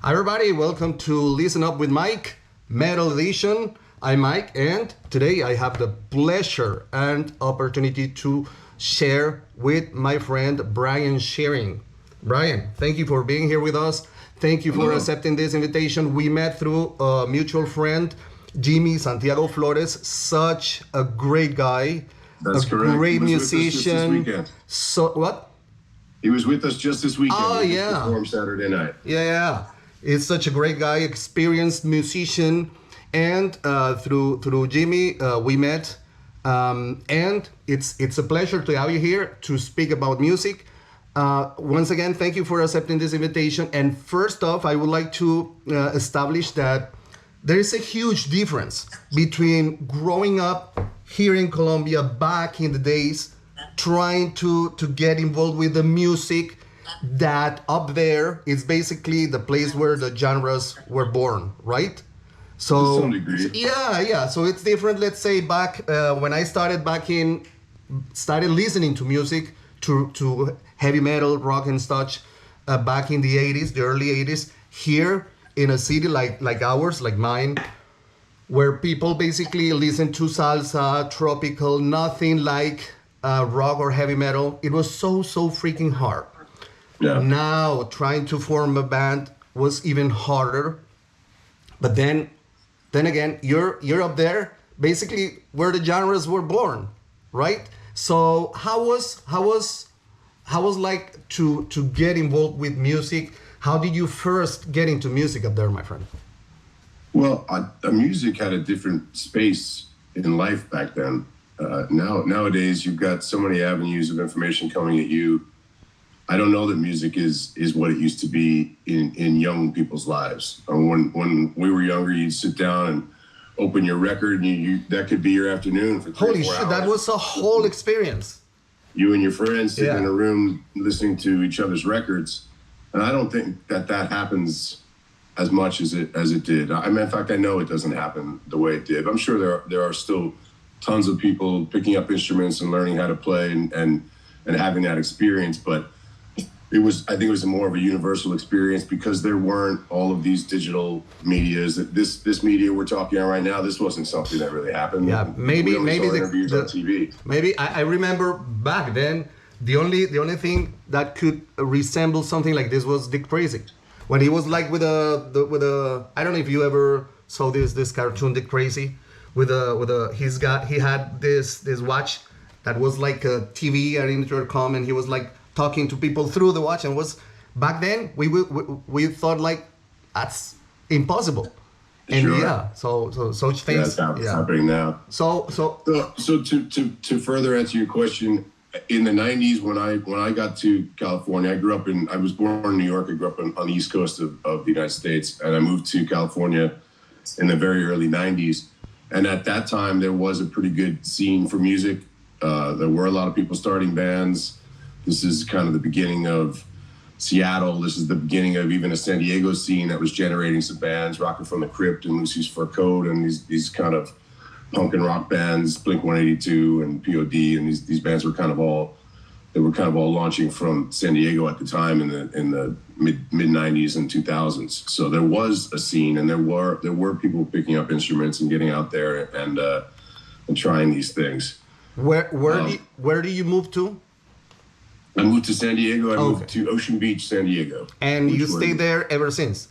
Hi everybody, welcome to Listen Up with Mike, Metal Edition. I'm Mike, and today I have the pleasure and opportunity to share with my friend Brian Sheerin. Brian, thank you for being here with us. Thank you for accepting this invitation. We met through a mutual friend, Jimmy Santiago Flores, such a great guy. That's correct. Great musician. So what? He was with us just this weekend. Oh, He yeah. performed Saturday night. Yeah. He's such a great guy, experienced musician, and through Jimmy we met, and it's a pleasure to have you here to speak about music. Once again, thank you for accepting this invitation. And first off, I would like to establish that there is a huge difference between growing up here in Colombia back in the days, trying to get involved with the music, that up there is basically the place where the genres were born, right? So to some degree. Yeah. So it's different. Let's say back when I started listening to music, to heavy metal, rock and such, back in the 80s, the early 80s, here in a city like ours, like mine, where people basically listen to salsa, tropical, nothing like rock or heavy metal. It was so freaking hard. Yeah. Now trying to form a band was even harder. But then again, you're up there, basically where the genres were born, right? So how was like to get involved with music? How did you first get into music up there, my friend? Well, music had a different space in life back then. Nowadays, you've got so many avenues of information coming at you. I don't know that music is what it used to be in young people's lives. When we were younger, you'd sit down and open your record, and that could be your afternoon for 3 or 4 Holy shit, hours. that was a whole experience. You and your friends sitting in a room listening to each other's records, and I don't think that happens as much as it did. I mean, in fact, I know it doesn't happen the way it did. I'm sure there are still tons of people picking up instruments and learning how to play and having that experience, but I think it was more of a universal experience because there weren't all of these digital medias. This media we're talking about right now, this wasn't something that really happened. Yeah, maybe interviews on TV. Maybe I remember back then the only thing that could resemble something like this was Dick Tracy, when he was like with a I don't know if you ever saw this cartoon Dick Tracy he had this watch that was like a TV at intercom, and he was like talking to people through the watch, and was back then we thought like that's impossible. And sure. So such things. That's how it's happening now. So to further answer your question, in the 90s when I got to California, I was born in New York. I grew up on the East Coast of the United States, and I moved to California in the very early 90s. And at that time, there was a pretty good scene for music. There were a lot of people starting bands. This is kind of the beginning of Seattle. This is the beginning of even a San Diego scene that was generating some bands, Rocket from the Crypt and Lucy's Fur Coat, and these kind of punk and rock bands, Blink-182 and POD, and these bands were kind of all launching from San Diego at the time in the mid 90s and 2000s. So there was a scene, and there were people picking up instruments and getting out there and trying these things. Where do you move to? I moved to San Diego. I moved to Ocean Beach, San Diego. And you stayed there ever since?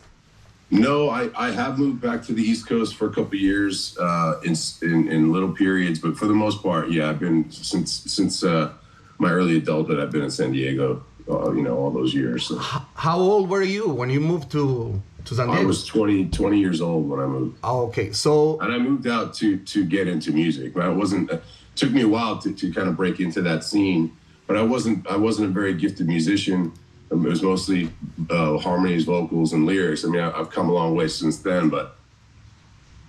No, I have moved back to the East Coast for a couple of years in little periods, but for the most part, yeah, I've been since my early adulthood. I've been in San Diego, all those years. So. How old were you when you moved to San Diego? I was 20 years old when I moved. Oh, okay. So and I moved out to get into music. It took me a while to kind of break into that scene. But I wasn't a very gifted musician. It was mostly harmonies, vocals, and lyrics. I mean, I've come a long way since then. But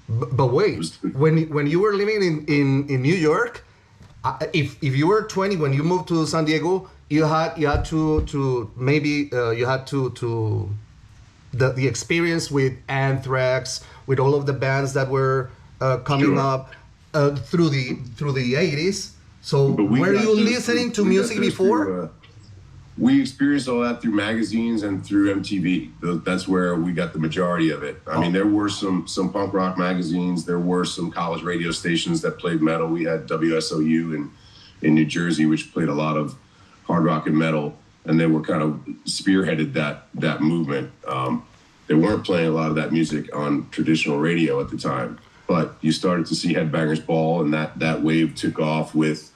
wait, when you were living in New York, if you were 20 when you moved to San Diego, you had to maybe you had to the experience with Anthrax, with all of the bands that were coming up through the 80s. So were you listening to music before? We experienced all that through magazines and through MTV. That's where we got the majority of it. I mean, there were some punk rock magazines. There were some college radio stations that played metal. We had WSOU in New Jersey, which played a lot of hard rock and metal, and they were kind of spearheaded that movement. They weren't playing a lot of that music on traditional radio at the time, but you started to see Headbangers Ball, and that wave took off with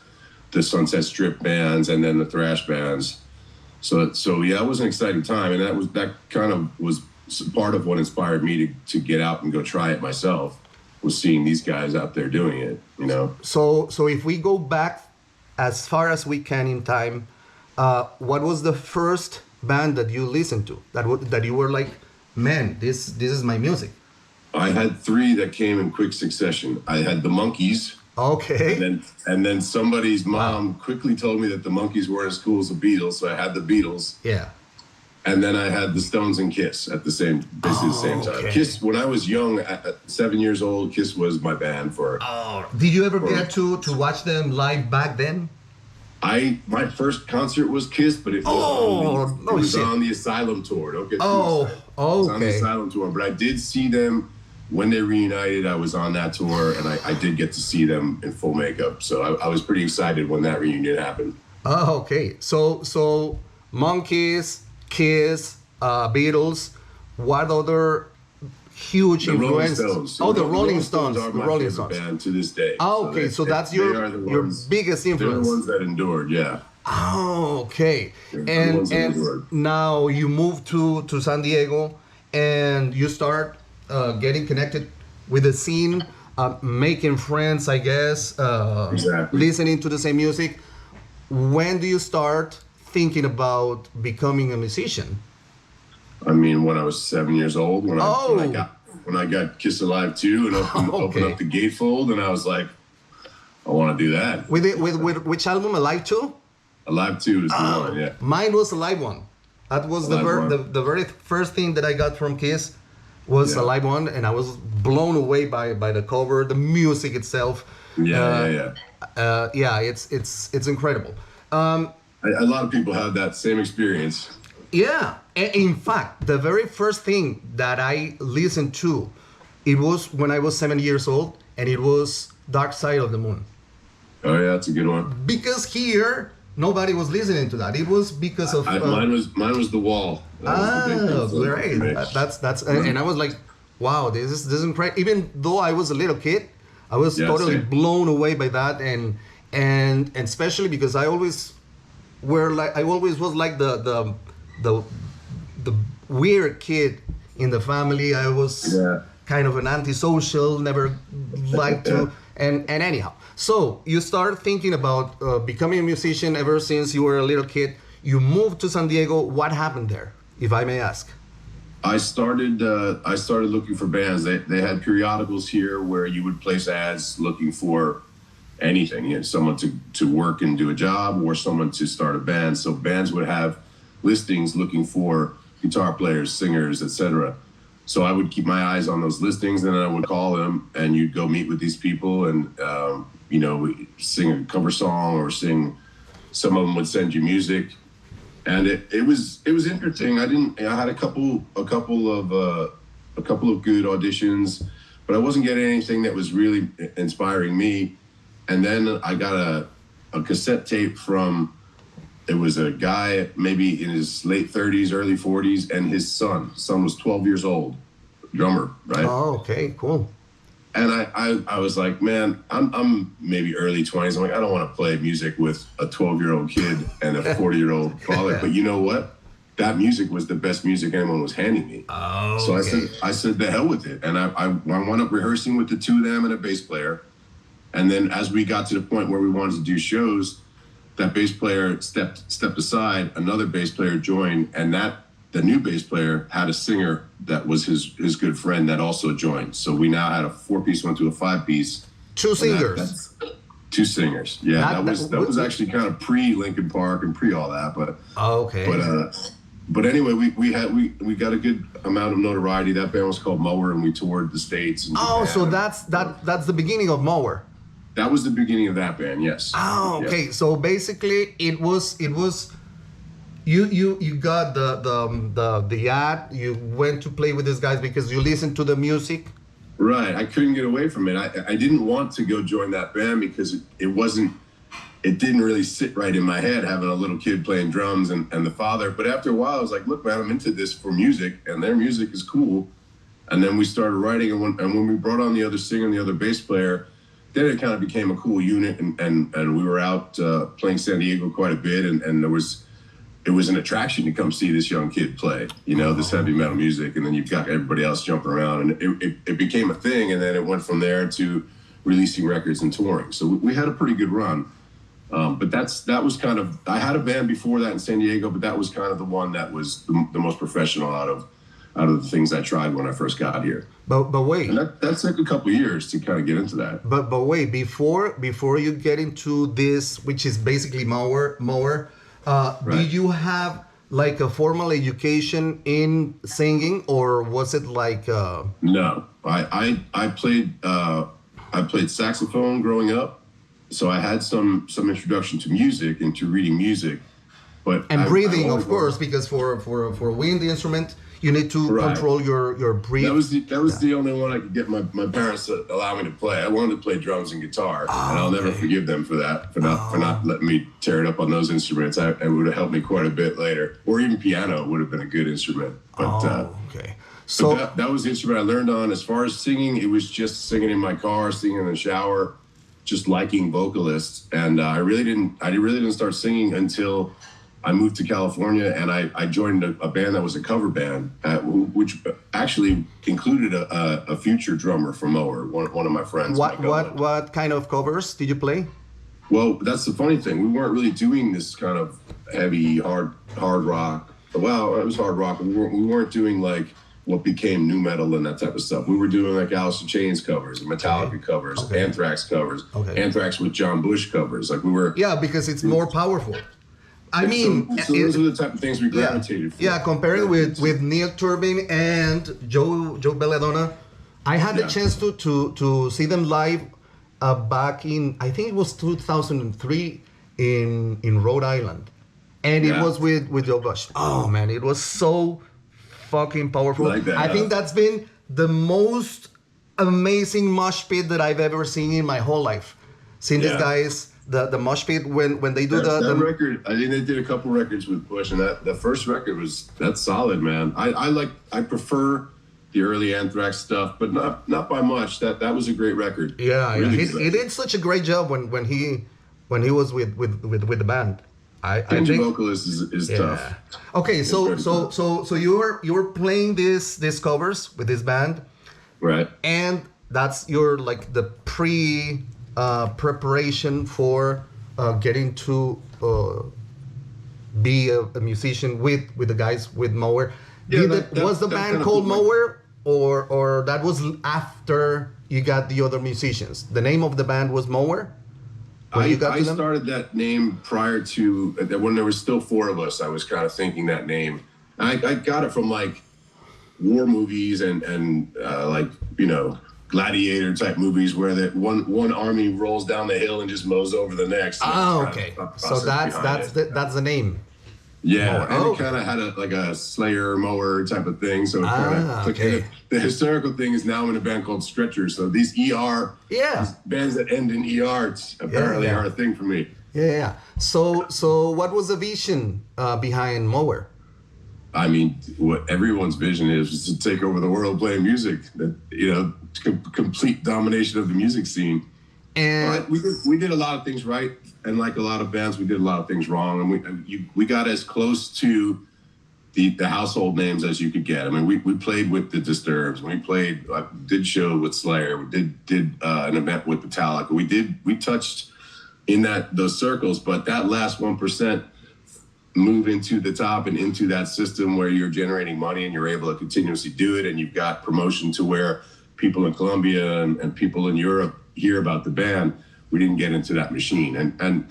the Sunset Strip bands and then the thrash bands. So yeah, it was an exciting time, and that kind of was part of what inspired me to get out and go try it myself, was seeing these guys out there doing it, you know. So if we go back as far as we can in time, what was the first band that you listened to that you were like, man, this is my music? I had 3 that came in quick succession. I had the Monkees. Okay. And then somebody's mom quickly told me that the Monkees weren't as cool as the Beatles, so I had the Beatles. Yeah. And then I had the Stones and Kiss at basically the same time. Okay. Kiss, when I was young, at 7 years old, Kiss was my band for. Oh, did you ever get to watch them live back then? My first concert was Kiss, but it was on the Asylum tour. Don't get too excited. It was on the Asylum tour, but I did see them when they reunited. I was on that tour, and I did get to see them in full makeup. So I was pretty excited when that reunion happened. Oh, okay. So Monkees, Kiss, Beatles. What other huge influence? The Rolling Stones. Are my favorite band to this day. Oh, okay. So that's your biggest influence. They're the ones that endured, yeah. Oh, okay. And now you move to San Diego, and you start getting connected with the scene, making friends, I guess. Exactly. Listening to the same music. When do you start thinking about becoming a musician? I mean, when I was 7 years old, when I got Kiss Alive 2 and opened up the gatefold, and I was like, I want to do that. With which album? Alive 2? Alive 2 is the one, yeah. Mine was Alive 1. That was the very first thing that I got from Kiss was Alive 1, and I was blown away by the cover, the music itself. Yeah. It's incredible. A lot of people have that same experience. Yeah. In fact, the very first thing that I listened to, it was when I was 7 years old, and it was Dark Side of the Moon. Oh yeah, that's a good one. Because here nobody was listening to that. It was because of mine was The Wall. Great. That's and I was like, wow, this is incredible. Even though I was a little kid, I was totally blown away by that, and especially because I always was like the weird kid in the family. I was kind of an antisocial, never liked to, and anyhow. So you start thinking about becoming a musician ever since you were a little kid. You moved to San Diego. What happened there, if I may ask? I started looking for bands. They had periodicals here where you would place ads looking for anything, you know, someone to work and do a job, or someone to start a band. So bands would have listings looking for guitar players, singers, etc. So I would keep my eyes on those listings, and then I would call them, and you'd go meet with these people, and sing a cover song or sing. Some of them would send you music, and it was interesting. I had a couple of good auditions, but I wasn't getting anything that was really inspiring me. And then I got a cassette tape from. It was a guy maybe in his late 30s, early 40s, and his son. His son was 12 years old, drummer, right? Oh, okay, cool. And I was like, man, I'm maybe early 20s. I'm like, I don't want to play music with a 12-year-old kid and a 40-year-old father. But you know what? That music was the best music anyone was handing me. Oh, so I said, the hell with it. And I wound up rehearsing with the two of them and a bass player. And then as we got to the point where we wanted to do shows, that bass player stepped aside, another bass player joined, and the new bass player had a singer that was his good friend that also joined. So we now had a 4-piece went to a 5-piece. Two singers. Two singers. Yeah, that was actually kind of pre Linkin Park and pre all that, but but anyway, we got a good amount of notoriety. That band was called Mower, and we toured the States. And so that's the beginning of Mower. That was the beginning of that band, yes. Oh, okay. Yeah. So basically, it was You got the ad. You went to play with these guys because you listened to the music. Right. I couldn't get away from it. I didn't want to go join that band because it didn't really sit right in my head having a little kid playing drums and the father. But after a while, I was like, look, man, I'm into this for music, and their music is cool. And then we started writing, and when we brought on the other singer and the other bass player, then it kind of became a cool unit, and we were out playing San Diego quite a bit, and it was an attraction to come see this young kid play, this heavy metal music, and then you've got everybody else jumping around, and it became a thing, and then it went from there to releasing records and touring. So we had a pretty good run. But that was kind of, I had a band before that in San Diego, but that was kind of the one that was the most professional out of the things I tried when I first got here. But wait, and that took a couple of years to kind of get into that. But wait, before you get into this, which is basically Mower, Right. did you have like a formal education in singing, or was it like? No, I played saxophone growing up. So I had some introduction to music and to reading music, but breathing, of course, because for a wind instrument, you need to control your breath. That was the only one I could get my parents to allow me to play. I wanted to play drums and guitar, and I'll never forgive them for that, for not letting me tear it up on those instruments. It would have helped me quite a bit later, or even piano would have been a good instrument. But okay. So that was the instrument I learned on. As far as singing, it was just singing in my car, singing in the shower, just liking vocalists, and I really didn't start singing until I moved to California, and I joined a band that was a cover band, which actually included a future drummer from Mower, one of my friends. What kind of covers did you play? Well, that's the funny thing. We weren't really doing this kind of heavy hard rock. Well, it was hard rock. We weren't doing like what became nu metal and that type of stuff. We were doing like Alice in Chains covers, and Metallica covers, Anthrax covers, Anthrax with John Bush covers. Like we were. Yeah, because it's more powerful. I mean, so those are the type of things we gravitated for. Yeah, comparing with Neil Turbin and Joe Belladonna, I had the chance to see them live back in, I think it was 2003 in Rhode Island, and it was with Joe Bush. Oh man, it was so fucking powerful. Like that, I think that's been the most amazing mosh pit that I've ever seen in my whole life. Seeing these guys. The mosh pit when they do that record. I think they did a couple records with Bush, and the first record that's solid, man. I prefer the early Anthrax stuff, but not by much. That was a great record. Yeah, really he did such a great job when he was with the band. I think vocalist is tough. Okay, so you were playing these covers with this band, right? And that's your like the preparation for getting to be a musician with the guys with Mower. Was the band called Mower, or that was after you got the other musicians? The name of the band was Mower? I started that name prior to when there was still four of us. I was kind of thinking that name. I got it from like war movies and like gladiator type movies where that one army rolls down the hill and just mows over the next. Oh, okay. So that's the name. Yeah, and it kind of had a Slayer Mower type of thing. So it kind of the historical thing is now in a band called Stretcher. So these ER these bands that end in ER apparently are a thing for me. Yeah. So what was the vision behind Mower? I mean, what everyone's vision is to take over the world playing music. Complete domination of the music scene. And we did a lot of things right, and like a lot of bands, we did a lot of things wrong. And we got as close to the household names as you could get. I mean, we played with the Disturbs. We did show with Slayer. We did an event with Metallica. We touched in those circles, but that last 1%. Move into the top and into that system where you're generating money and you're able to continuously do it, and you've got promotion to where people in Colombia and people in Europe hear about the band. We didn't get into that machine, and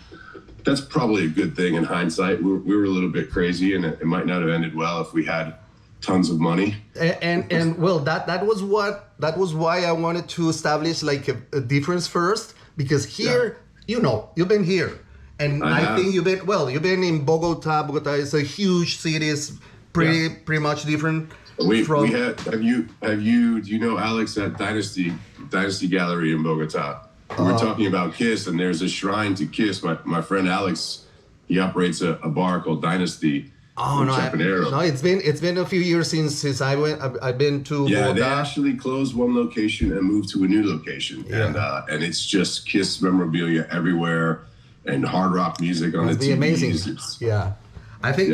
that's probably a good thing in hindsight. We were a little bit crazy, and it might not have ended well if we had tons of money. And well, that was why I wanted to establish like a difference first, because here you've been here. And I think you've been in Bogota. Bogota is a huge city. It's pretty much different. We have you do you know Alex at Dynasty Gallery in Bogota? We were talking about Kiss, and there's a shrine to Kiss. My friend Alex, he operates a bar called Dynasty. Oh no, it's been a few years since I've been to Bogota. Bogota. They actually closed one location and moved to a new location, and it's just Kiss memorabilia everywhere and hard rock music on the TV. Amazing. I think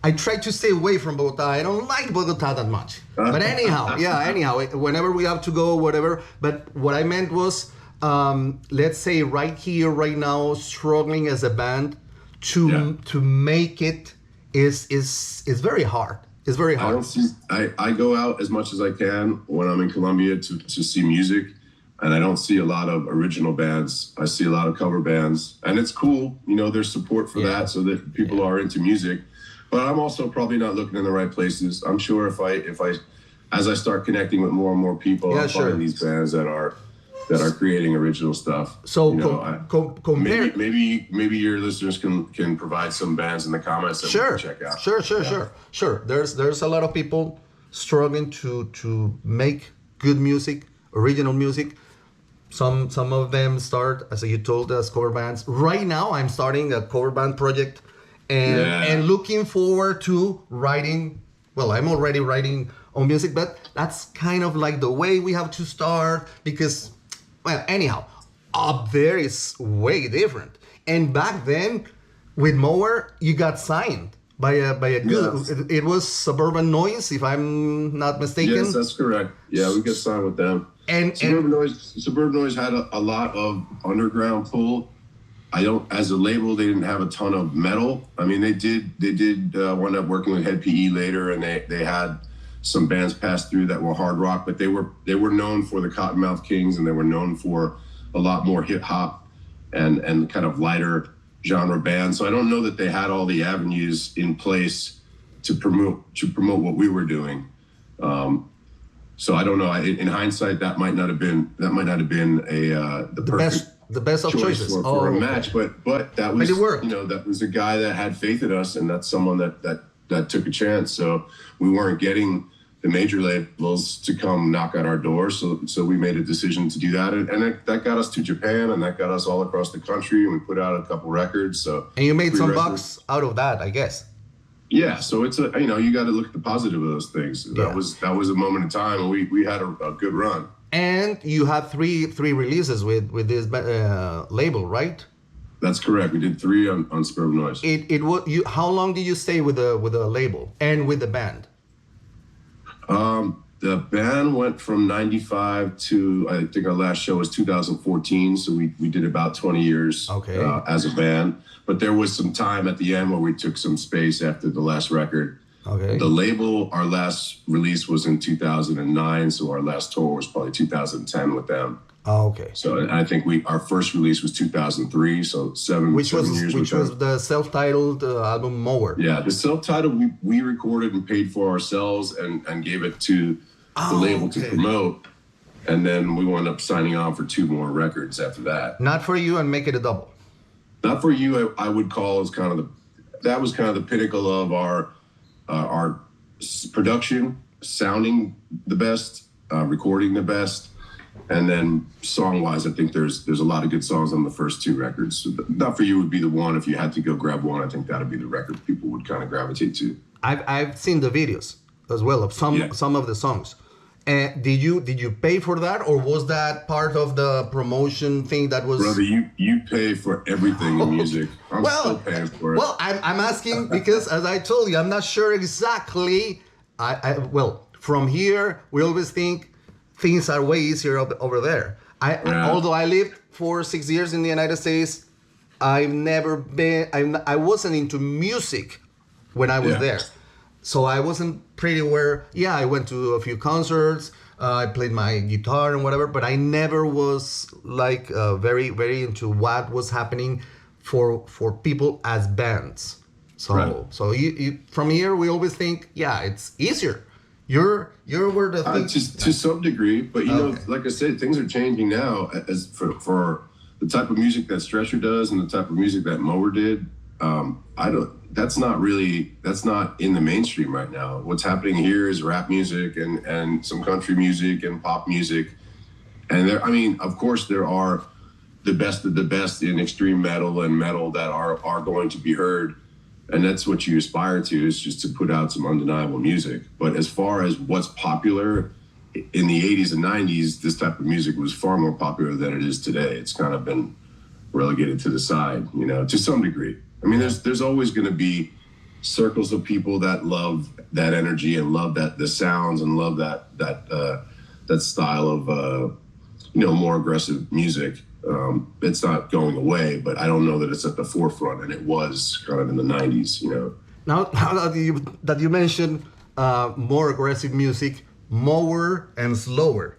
I try to stay away from Bogota. I don't like Bogota that much. But anyhow, whenever we have to go, whatever. But what I meant was, let's say right here, right now, struggling as a band to make it is very hard. It's very hard. I go out as much as I can when I'm in Colombia to see music, and I don't see a lot of original bands. I see a lot of cover bands, and it's cool. You know, there's support for that, so that people are into music. But I'm also probably not looking in the right places. I'm sure if I as I start connecting with more and more people, I'll find these bands that are creating original stuff. So compare. Maybe your listeners can provide some bands in the comments that we can check out. Sure. There's a lot of people struggling to make good music, original music. Some of them start, as you told us, cover bands. Right now, I'm starting a cover band project. And looking forward to writing. Well, I'm already writing on music, but that's kind of like the way we have to start because, well, anyhow, up there is way different. And back then, with Mower, you got signed by a good. It was Suburban Noise, if I'm not mistaken. Yes, that's correct. Yeah, we got signed with them. And Suburban Noise had a lot of underground pull. As a label, they didn't have a ton of metal. I mean, they did wind up working with Head PE later, and they had some bands pass through that were hard rock, but they were known for the Cottonmouth Kings, and they were known for a lot more hip hop and kind of lighter genre bands. So I don't know that they had all the avenues in place to promote what we were doing. So I don't know. In hindsight, that might not have been the perfect. The best of choices for a match, but that was, that was a guy that had faith in us, and that's someone that took a chance. So we weren't getting the major labels to come knock at our door, so we made a decision to do that, and that got us to Japan, and that got us all across the country, and we put out a couple records. And you made some bucks out of that, I guess. Yeah, so it's you got to look at the positive of those things. That was a moment in time, and we had a good run. And you had three releases with this label, right? That's correct. We did 3 on Suburban Noise. How long did you stay with the label and with the band? The band went from 95 to, I think our last show was 2014. So we did about 20 years as a band. But there was some time at the end where we took some space after the last record. Okay. The label, our last release was in 2009, so our last tour was probably 2010 with them. Oh, okay. So I think our first release was 2003, so seven years. Which was the self-titled album Mower. Yeah, the self-titled we recorded and paid for ourselves and gave it to the label to promote, and then we wound up signing on for 2 more records after that. Not For You and Make It a Double. Not For You, I would call as kind of the pinnacle of our production, sounding the best, recording the best, and then song-wise, I think there's a lot of good songs on the first 2 records. So Not For You would be the one. If you had to go grab one, I think that'd be the record people would kind of gravitate to. I've seen the videos as well of some of the songs. And did you pay for that, or was that part of the promotion thing that was? Brother, you pay for everything in music. I'm still paying for it. Well, I'm asking because, as I told you, I'm not sure exactly. From here, we always think things are way easier over there. Although I lived for 6 years in the United States, I wasn't into music when I was there. So I wasn't pretty aware. Yeah, I went to a few concerts. I played my guitar and whatever, but I never was like very, very into what was happening for people as bands. So you from here we always think, it's easier. You're where the thing to some degree, but like I said, things are changing now as for the type of music that Stretcher does and the type of music that Mower did, that's not in the mainstream right now. What's happening here is rap music and some country music and pop music. And of course there are the best of the best in extreme metal and metal that are going to be heard. And that's what you aspire to, is just to put out some undeniable music. But as far as what's popular in the 80s and 90s, this type of music was far more popular than it is today. It's kind of been relegated to the side, to some degree. I mean, there's always going to be circles of people that love that energy and love the sounds and love that style of more aggressive music. It's not going away, but I don't know that it's at the forefront, and it was kind of in the 90s. Now that you mentioned more aggressive music, Mower and slower.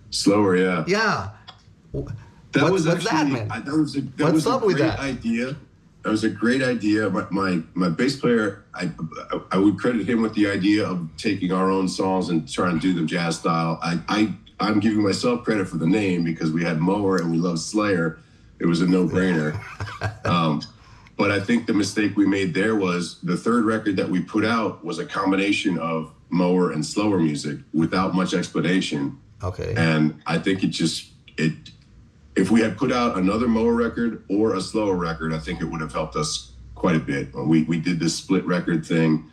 Slower, yeah. Yeah. What's that, man? That was a great idea. That was a great idea. My bass player, I would credit him with the idea of taking our own songs and trying to do them jazz style. I'm giving myself credit for the name because we had Mower and we loved Slayer. It was a no-brainer. But I think the mistake we made there was the third record that we put out was a combination of Mower and slower music without much explanation. Okay. And I think if we had put out another Mower record or a slower record, I think it would have helped us quite a bit. We did this split record thing,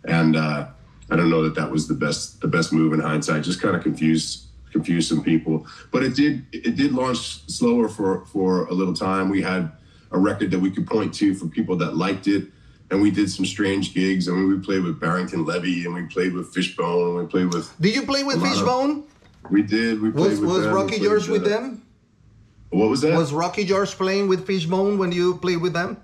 and I don't know that was the best move in hindsight. Just kind of confused some people. But it did launch slower for a little time. We had a record that we could point to for people that liked it, and we did some strange gigs. I mean, we played with Barrington Levy, and we played with Fishbone, and we played with. Did you play with Fishbone? We did. We played with them. Was Rocky George with them? What was that? Was Rocky George playing with Fishbone when you played with them?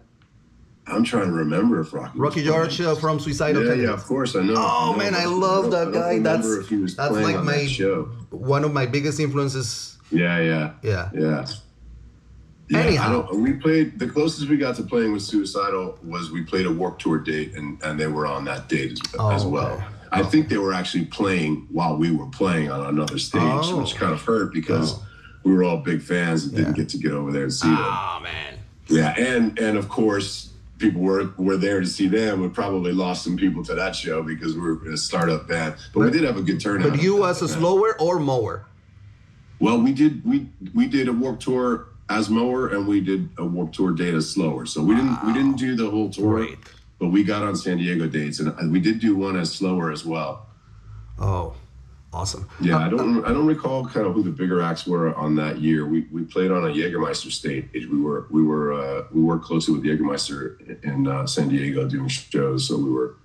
I'm trying to remember if Rocky George from Suicidal Tendencies. Yeah, of course I know. Oh man, I love that guy. That's like my show. One of my biggest influences. Yeah. Anyhow, we played. The closest we got to playing with Suicidal was we played a Warped Tour date, and they were on that date as well. Okay. I think they were actually playing while we were playing on another stage, which kind of hurt because we were all big fans and didn't get over there and see them. Oh man. Yeah, and of course, people were there to see them. We probably lost some people to that show because we were a startup band, but we did have a good turnout. But you as a slower or Mower? Well, we did a Warped Tour as Mower, and we did a Warped Tour date as slower. So we didn't do the whole tour, Great. But we got on San Diego dates, and we did do one as slower as well. Oh, awesome. Yeah, I don't recall kind of who the bigger acts were on that year. We played on a Jägermeister stage. We worked closely with Jägermeister in San Diego doing shows. So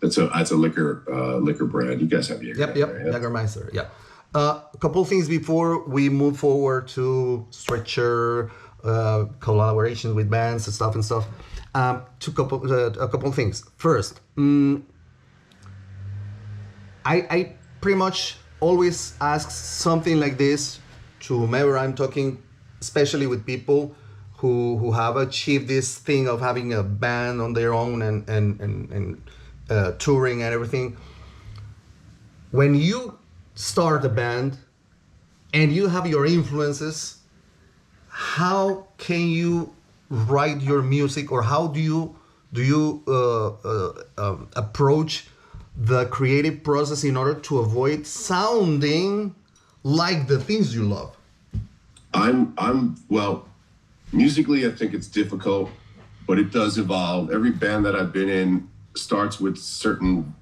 that's a liquor brand. You guys have Jägermeister. Yep. Right? Jägermeister. Yeah. A couple things before we move forward to Stretcher, collaborations with bands and stuff. A couple things. First, I pretty much always ask something like this to whomever I'm talking, especially with people who have achieved this thing of having a band on their own and touring and everything. When you start a band and you have your influences, how can you write your music, or how do you approach the creative process in order to avoid sounding like the things you love? Well, musically I think it's difficult, but it does evolve. Every band that I've been in starts with certain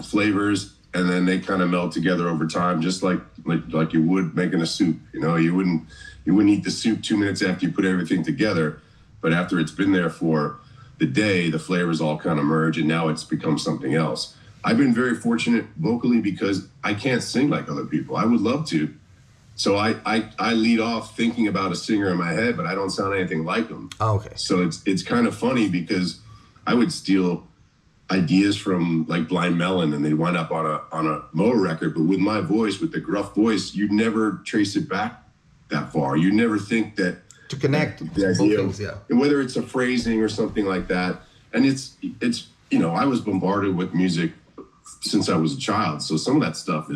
flavors, and then they kind of meld together over time, just like you would making a soup. You wouldn't eat the soup 2 minutes after you put everything together, but after it's been there for the day, the flavors all kind of merge, and now it's become something else. I've been very fortunate vocally because I can't sing like other people. I would love to. So I lead off thinking about a singer in my head, but I don't sound anything like them. Oh, okay. So it's kind of funny because I would steal ideas from like Blind Melon, and they'd wind up on a Mower record, but with my voice, with the gruff voice, you'd never trace it back that far. You never think that to connect the idea things, yeah. And whether it's a phrasing or something like that. And it's I was bombarded with music since I was a child, so some of that stuff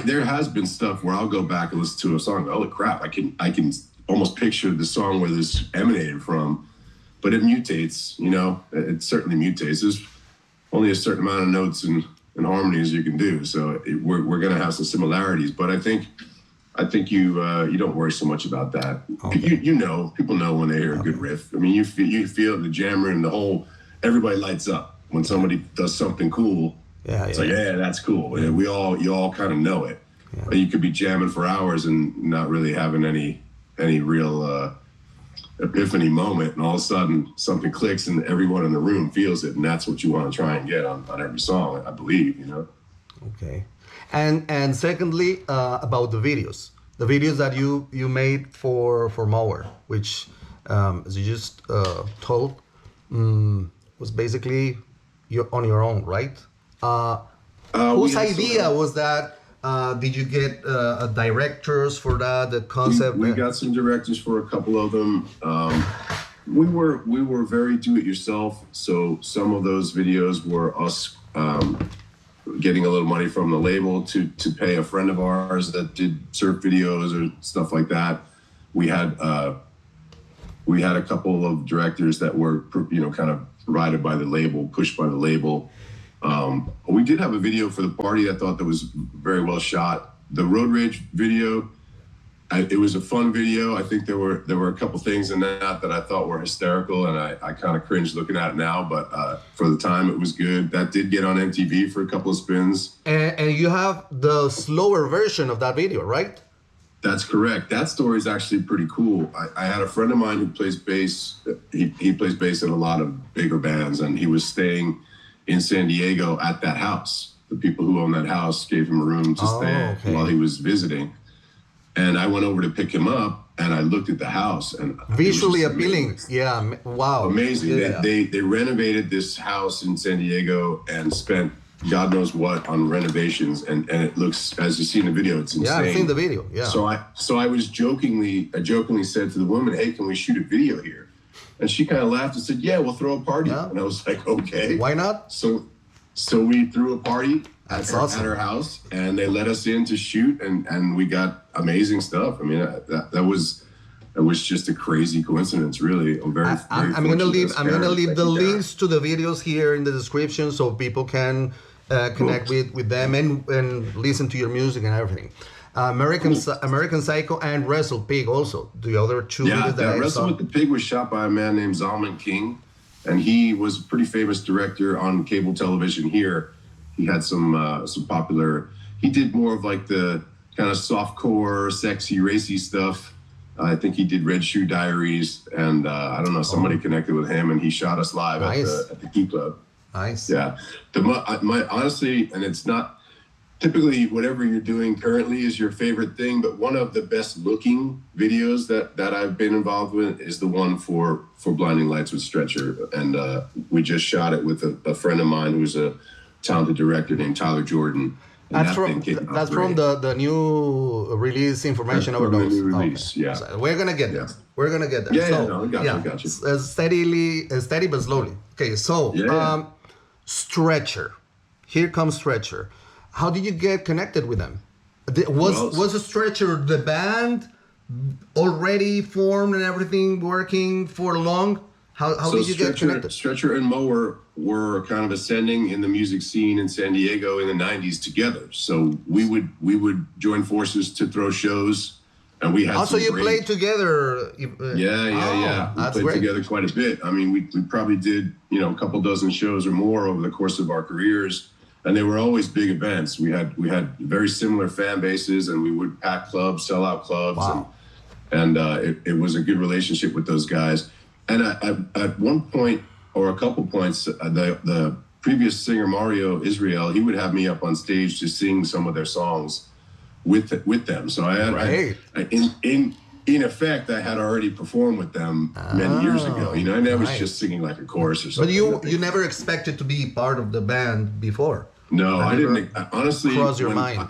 there has been stuff where I'll go back and listen to a song, holy crap, I can almost picture the song where this emanated from, but it mutates, you know, it certainly mutates. There's only a certain amount of notes and harmonies you can do. So we're going to have some similarities, but I think you don't worry so much about that. Okay. You know, people know when they hear a good riff. I mean, you feel the jammer and the whole, everybody lights up when somebody does something cool. Yeah, it's like, yeah, that's cool. Yeah. You all kind of know it. Yeah. You could be jamming for hours and not really having any real epiphany moment, and all of a sudden something clicks and everyone in the room feels it, and that's what you want to try and get on every song, I believe, you know. Okay. And secondly, about the videos that you made for Mower, which as you just told, was basically on your own, right? Whose idea was that? Did you get directors for that? The concept? We got some directors for a couple of them. We were very do-it-yourself, so some of those videos were us getting a little money from the label to pay a friend of ours that did surf videos or stuff like that. We had a couple of directors that were, you know, kind of provided by the label, pushed by the label. We did have a video for the party I thought that was very well shot. The Road Rage video, it was a fun video. I think there were a couple things in that I thought were hysterical, and I kind of cringe looking at it now, but for the time it was good. That did get on MTV for a couple of spins. And you have the slower version of that video, right? That's correct. That story is actually pretty cool. I had a friend of mine who plays bass. He plays bass in a lot of bigger bands, and he was staying in San Diego at that house. The people who own that house gave him a room to stay while he was visiting. And I went over to pick him up, and I looked at the house, and visually appealing. Yeah, wow, amazing. Yeah. They renovated this house in San Diego and spent God knows what on renovations, and it looks, as you see in the video, it's insane. Yeah, I've seen the video. Yeah. So I jokingly said to the woman, "Hey, can we shoot a video here?" And she kind of laughed and said, "Yeah, we'll throw a party." Yeah. And I was like, "Okay, why not?" So we threw a party at her house, and they let us in to shoot, and we got amazing stuff. I mean, that was just a crazy coincidence, really. I'm gonna leave the links to the videos here in the description so people can connect with them and listen to your music and everything. American Psycho and Wrestle Pig also, the other two videos that I Wrestle saw. with the Pig was shot by a man named Zalman King, and he was a pretty famous director on cable television here. He had some popular, he did more of like the kind of softcore, sexy, racy stuff. I think he did Red Shoe Diaries, and I don't know, somebody connected with him, and he shot us live at the Key Club. Nice. Yeah. Honestly, and it's not, typically whatever you're doing currently is your favorite thing, but one of the best looking videos that I've been involved with is the one for Blinding Lights with Stretcher. And we just shot it with a friend of mine who's a talented director named Tyler Jordan. That's from the new release information overdose. The new release, yeah. So we're gonna get there. We're gonna get there. Yeah, I got you. Steady but slowly. Okay, so Stretcher. Here comes Stretcher. How did you get connected with them? Was a Stretcher the band already formed and everything working for long? How did you get connected? Stretcher and Mower were kind of ascending in the music scene in San Diego in the 90s together. So we would join forces to throw shows, and we had also played together. Yeah. We played together quite a bit. I mean, we probably did a couple dozen shows or more over the course of our careers. And they were always big events. We had very similar fan bases, and we would pack clubs, sell out clubs, and it was a good relationship with those guys. And at one point or a couple points, the previous singer Mario Israel, he would have me up on stage to sing some of their songs with them. So in effect, I had already performed with them many years ago. And I was just singing like a chorus or something. But you never expected to be part of the band before. No, I didn't. Honestly, cross your mind.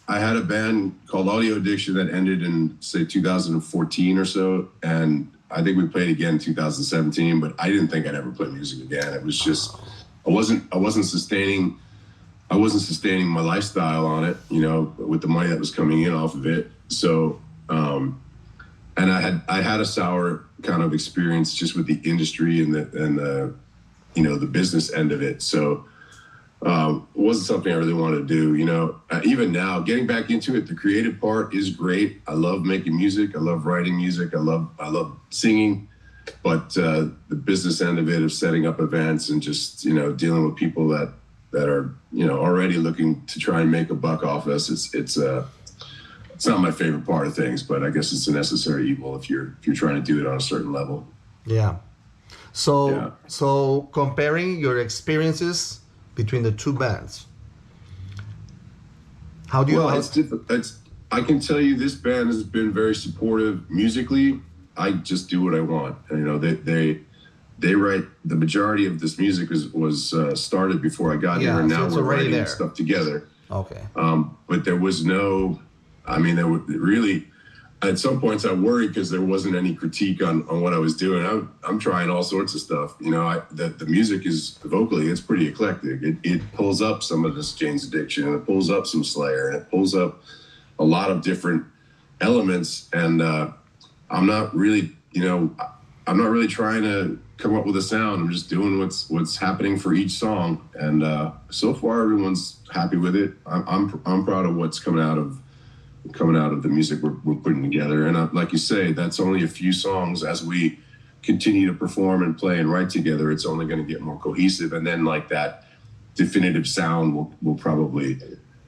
I had a band called Audio Addiction that ended in, say, 2014 or so, and I think we played again in 2017. But I didn't think I'd ever play music again. It was just I wasn't sustaining my lifestyle on it, with the money that was coming in off of it. So, and I had a sour kind of experience just with the industry and the you know, the business end of it. So it wasn't something I really wanted to do. You know, even now, getting back into it, the creative part is great. I love making music. I love writing music. I love singing. But the business end of it, of setting up events and just, you know, dealing with people that are, you know, already looking to try and make a buck off us, it's not my favorite part of things, but I guess it's a necessary evil if you're trying to do it on a certain level. Yeah. So comparing your experiences between the two bands, how do you? Well, it's different. I can tell you, this band has been very supportive musically. I just do what I want. And, you know, they write, the majority of this music was started before I got here, and now we're writing stuff together. Okay. But there was no, I mean, there were really, at some points I worried because there wasn't any critique on what I was doing. I'm trying all sorts of stuff. You know, the music is, vocally, it's pretty eclectic. It pulls up some of this Jane's Addiction, and it pulls up some Slayer, and it pulls up a lot of different elements. And I'm not really, you know, I'm not really trying to come up with a sound. I'm just doing what's happening for each song. And so far, everyone's happy with it. I'm proud of what's coming out of the music we're putting together. And like you say, that's only a few songs. As we continue to perform and play and write together, it's only going to get more cohesive. And then, like, that definitive sound will probably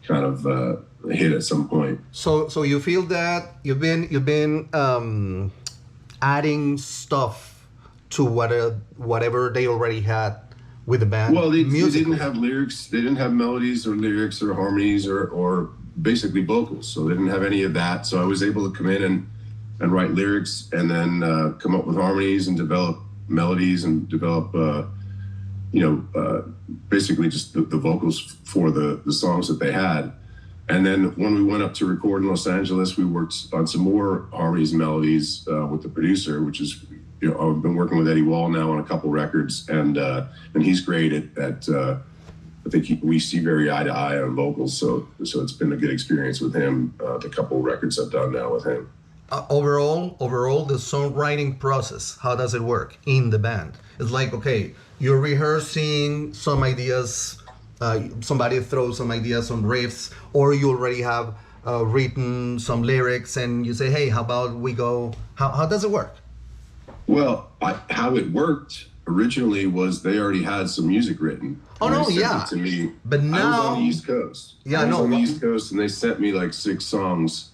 kind of hit at some point. So you feel that you've been adding stuff to whatever they already had with the band? Well, they didn't have lyrics. They didn't have melodies or lyrics or harmonies or basically vocals. So they didn't have any of that. So I was able to come in and write lyrics, and then come up with harmonies and develop melodies and develop, basically just the vocals for the songs that they had. And then when we went up to record in Los Angeles, we worked on some more harmonies and melodies with the producer, which is, you know, I've been working with Eddie Wall now on a couple records, and he's great at I think we see very eye to eye on vocals, so it's been a good experience with him. The couple records I've done now with him. Overall, the songwriting process, how does it work in the band? It's like, okay, you're rehearsing some ideas, somebody throws some ideas, some riffs, or you already have written some lyrics, and you say, hey, how about we go? How does it work? Well, how it worked originally was they already had some music written. Oh no, yeah. To me, but now I was on the East Coast. Yeah, I was on the East Coast, and they sent me like 6 songs,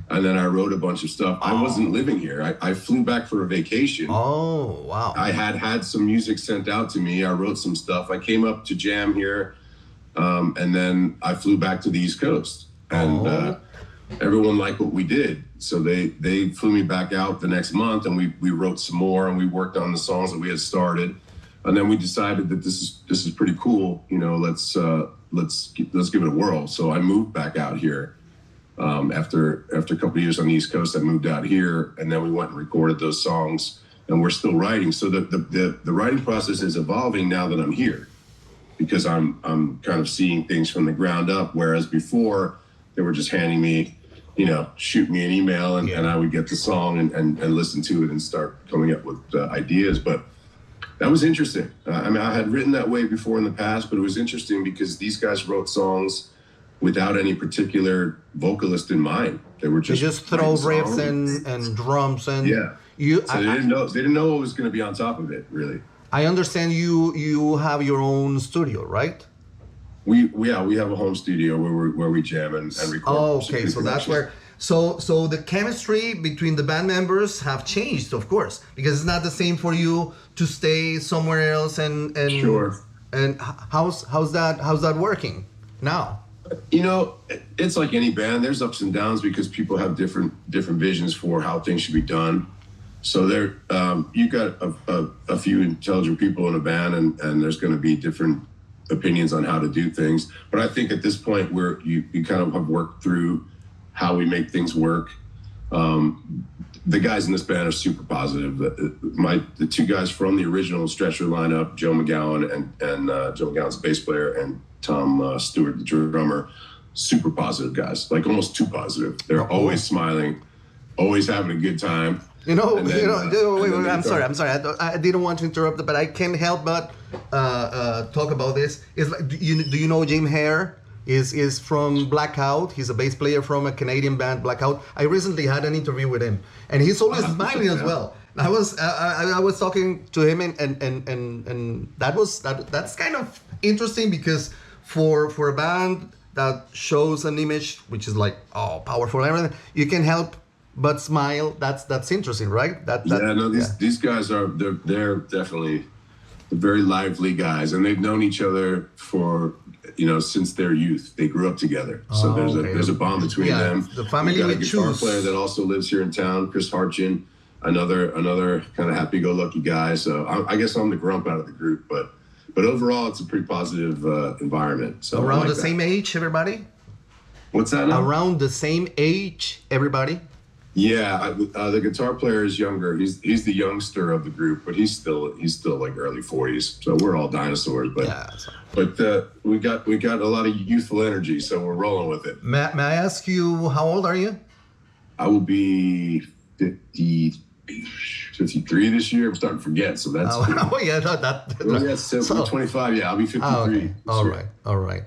and then I wrote a bunch of stuff. I wasn't living here. I flew back for a vacation. Oh wow! I had some music sent out to me. I wrote some stuff. I came up to jam here, and then I flew back to the East Coast, and everyone liked what we did. So they flew me back out the next month, and we wrote some more, and we worked on the songs that we had started. And then we decided that this is pretty cool. You know, let's give it a whirl. So I moved back out here after a couple of years on the East Coast. I moved out here, and then we went and recorded those songs, and we're still writing. So the writing process is evolving now that I'm here, because I'm kind of seeing things from the ground up. Whereas before, they were just handing me, you know, shoot me an email, and I would get the song and listen to it and start coming up with ideas. But that was interesting. I mean, I had written that way before in the past, but it was interesting because these guys wrote songs without any particular vocalist in mind. They were just throw riffs and drums and So they didn't know what was going to be on top of it, really. I understand you have your own studio, right? We have a home studio where we jam and record. Oh, okay, so that's where. So the chemistry between the band members have changed, of course, because it's not the same for you to stay somewhere else and sure. And how's that working now? You know, it's like any band. There's ups and downs because people have different visions for how things should be done. So there, you got a few intelligent people in a band, and there's going to be different opinions on how to do things. But I think at this point, where you kind of have worked through how we make things work. The guys in this band are super positive. The 2 guys from the original Stretcher lineup, Joe McGowan and Joe McGowan's bass player, and Tom Stewart, the drummer, super positive guys, like almost too positive. They're always smiling. always having a good time. Wait, I'm sorry. I didn't want to interrupt, but I can't help but talk about this. It's like, do you know Jim Hare? Is from Blackout. He's a bass player from a Canadian band, Blackout. I recently had an interview with him, and he's always smiling as well. I was talking to him, and that's kind of interesting, because for a band that shows an image which is like, oh, powerful and everything, you can help but smile. That's interesting, right? These guys they're definitely very lively guys, and they've known each other for since their youth. They grew up together, so there's a bond between them. The family. We've got a guitar player that also lives here in town, Chris Harchin, another kind of happy-go-lucky guy. So I guess I'm the grump out of the group, but overall it's a pretty positive environment. So around the same age, everybody. What's that now? Around the same age, everybody. Yeah, the guitar player is younger. He's the youngster of the group, but he's still like early 40s. So we're all dinosaurs. But we got a lot of youthful energy, so we're rolling with it. May I ask you, how old are you? I will be 53 this year. I'm starting to forget. So that's so 25. Yeah, I'll be 53. Okay. All right.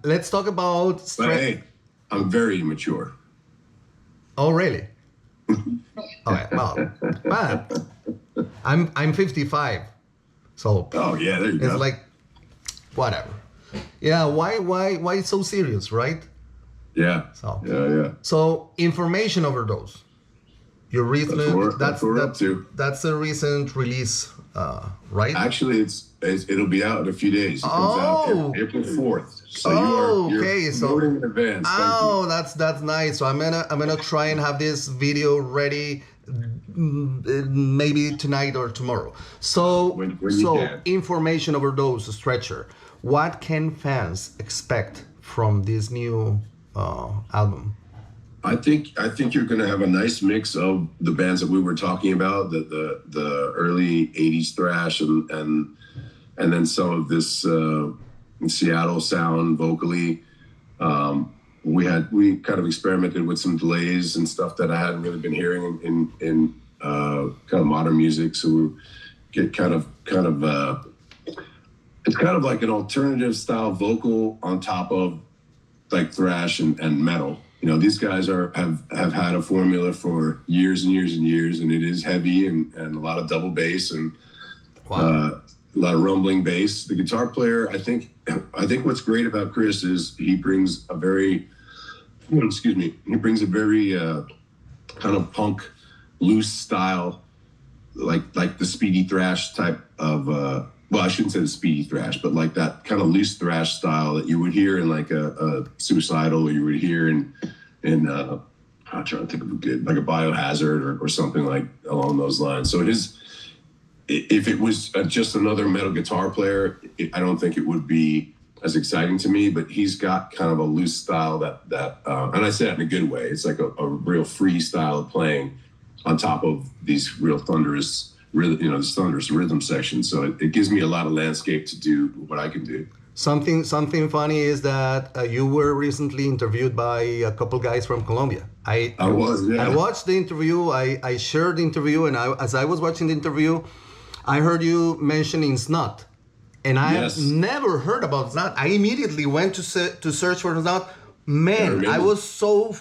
Let's talk about. But hey, I'm very immature. Oh, really? Okay, well, man, I'm 55, so. Oh yeah, there you go. It's like, whatever. Yeah, why so serious, right? Yeah. So. Yeah. So information overdose. Your recent. That's what we're up to. That's a recent release, right? Actually, it'll be out in a few days. It comes out April 4th. So you're voting in advance. Oh, that's nice. So I'm gonna try and have this video ready maybe tonight or tomorrow. So when you can. Information overdose, Stretcher. What can fans expect from this new album? I think you're going to have a nice mix of the bands that we were talking about, the early 80s thrash and then some of this Seattle sound vocally. We kind of experimented with some delays and stuff that I hadn't really been hearing in kind of modern music. So we get kind of it's kind of like an alternative style vocal on top of like thrash and metal. These guys have had a formula for years and years and years, and it is heavy and a lot of double bass and a lot of rumbling bass. The guitar player, I think what's great about Chris is he brings a very kind of punk, loose style, like the speedy thrash type of, well, I shouldn't say the speedy thrash, but like that kind of loose thrash style that you would hear in like a Suicidal, or you would hear in I'm trying to think of a good, like a Biohazard or something like along those lines. So if it was just another metal guitar player, I don't think it would be as exciting to me, but he's got kind of a loose style that and I say that in a good way. It's like a real free style of playing on top of these real thunderous rhythm sections. So it gives me a lot of landscape to do what I can do. Something funny is that you were recently interviewed by a couple guys from Colombia. I watched the interview. I shared the interview, and as I was watching the interview, I heard you mentioning Snot, and I never heard about Snot. I immediately went to search for Snot. Man, I was so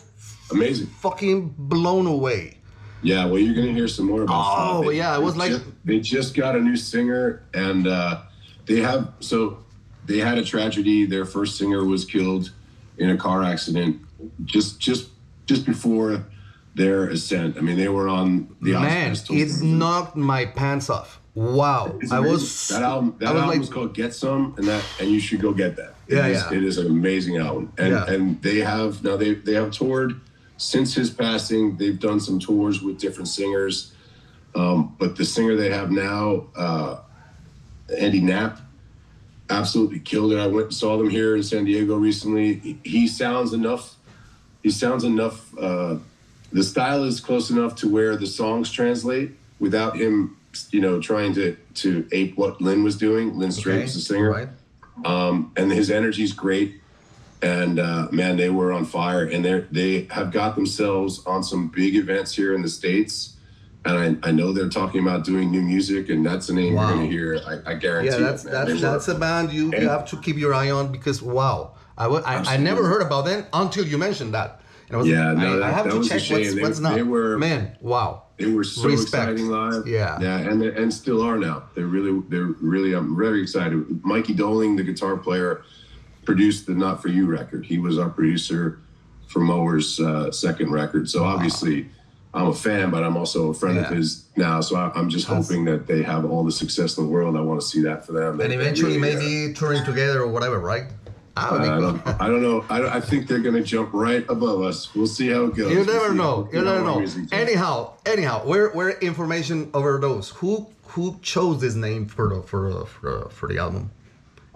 amazing, fucking blown away. Yeah, well, you're gonna hear some more about Snot. Oh, yeah, I was like, they just got a new singer, and they had a tragedy. Their first singer was killed in a car accident just before their ascent. I mean, they were on the Oscars. Man, it knocked my pants off. Wow, that album was called Get Some, and you should go get that. It is an amazing album, and they have toured since his passing. They've done some tours with different singers, but the singer they have now, Andy Knapp, absolutely killed it. I went and saw them here in San Diego recently. He sounds enough. The style is close enough to where the songs translate without him, trying to ape what Lynn was doing. Lynn Straight was the singer. Right. And his energy's great. And man, they were on fire, and they have got themselves on some big events here in the States. And I know they're talking about doing new music, and that's a name you're going to hear. I guarantee. Yeah, that's a band you have to keep your eye on, because wow, I never heard about them until you mentioned that. And I was I have to check what's now. Man, wow. They were so exciting live. Yeah, and still are now. They're really. I'm very excited. Mikey Doling, the guitar player, produced the Not For You record. He was our producer for Mower's second record. So obviously, I'm a fan, but I'm also a friend of his now. So I'm just hoping that they have all the success in the world. I want to see that for them. And eventually, maybe touring together or whatever, right? I don't know. I think they're going to jump right above us. We'll see how it goes. You never know. Anyhow, where information over those? Who chose this name for the album?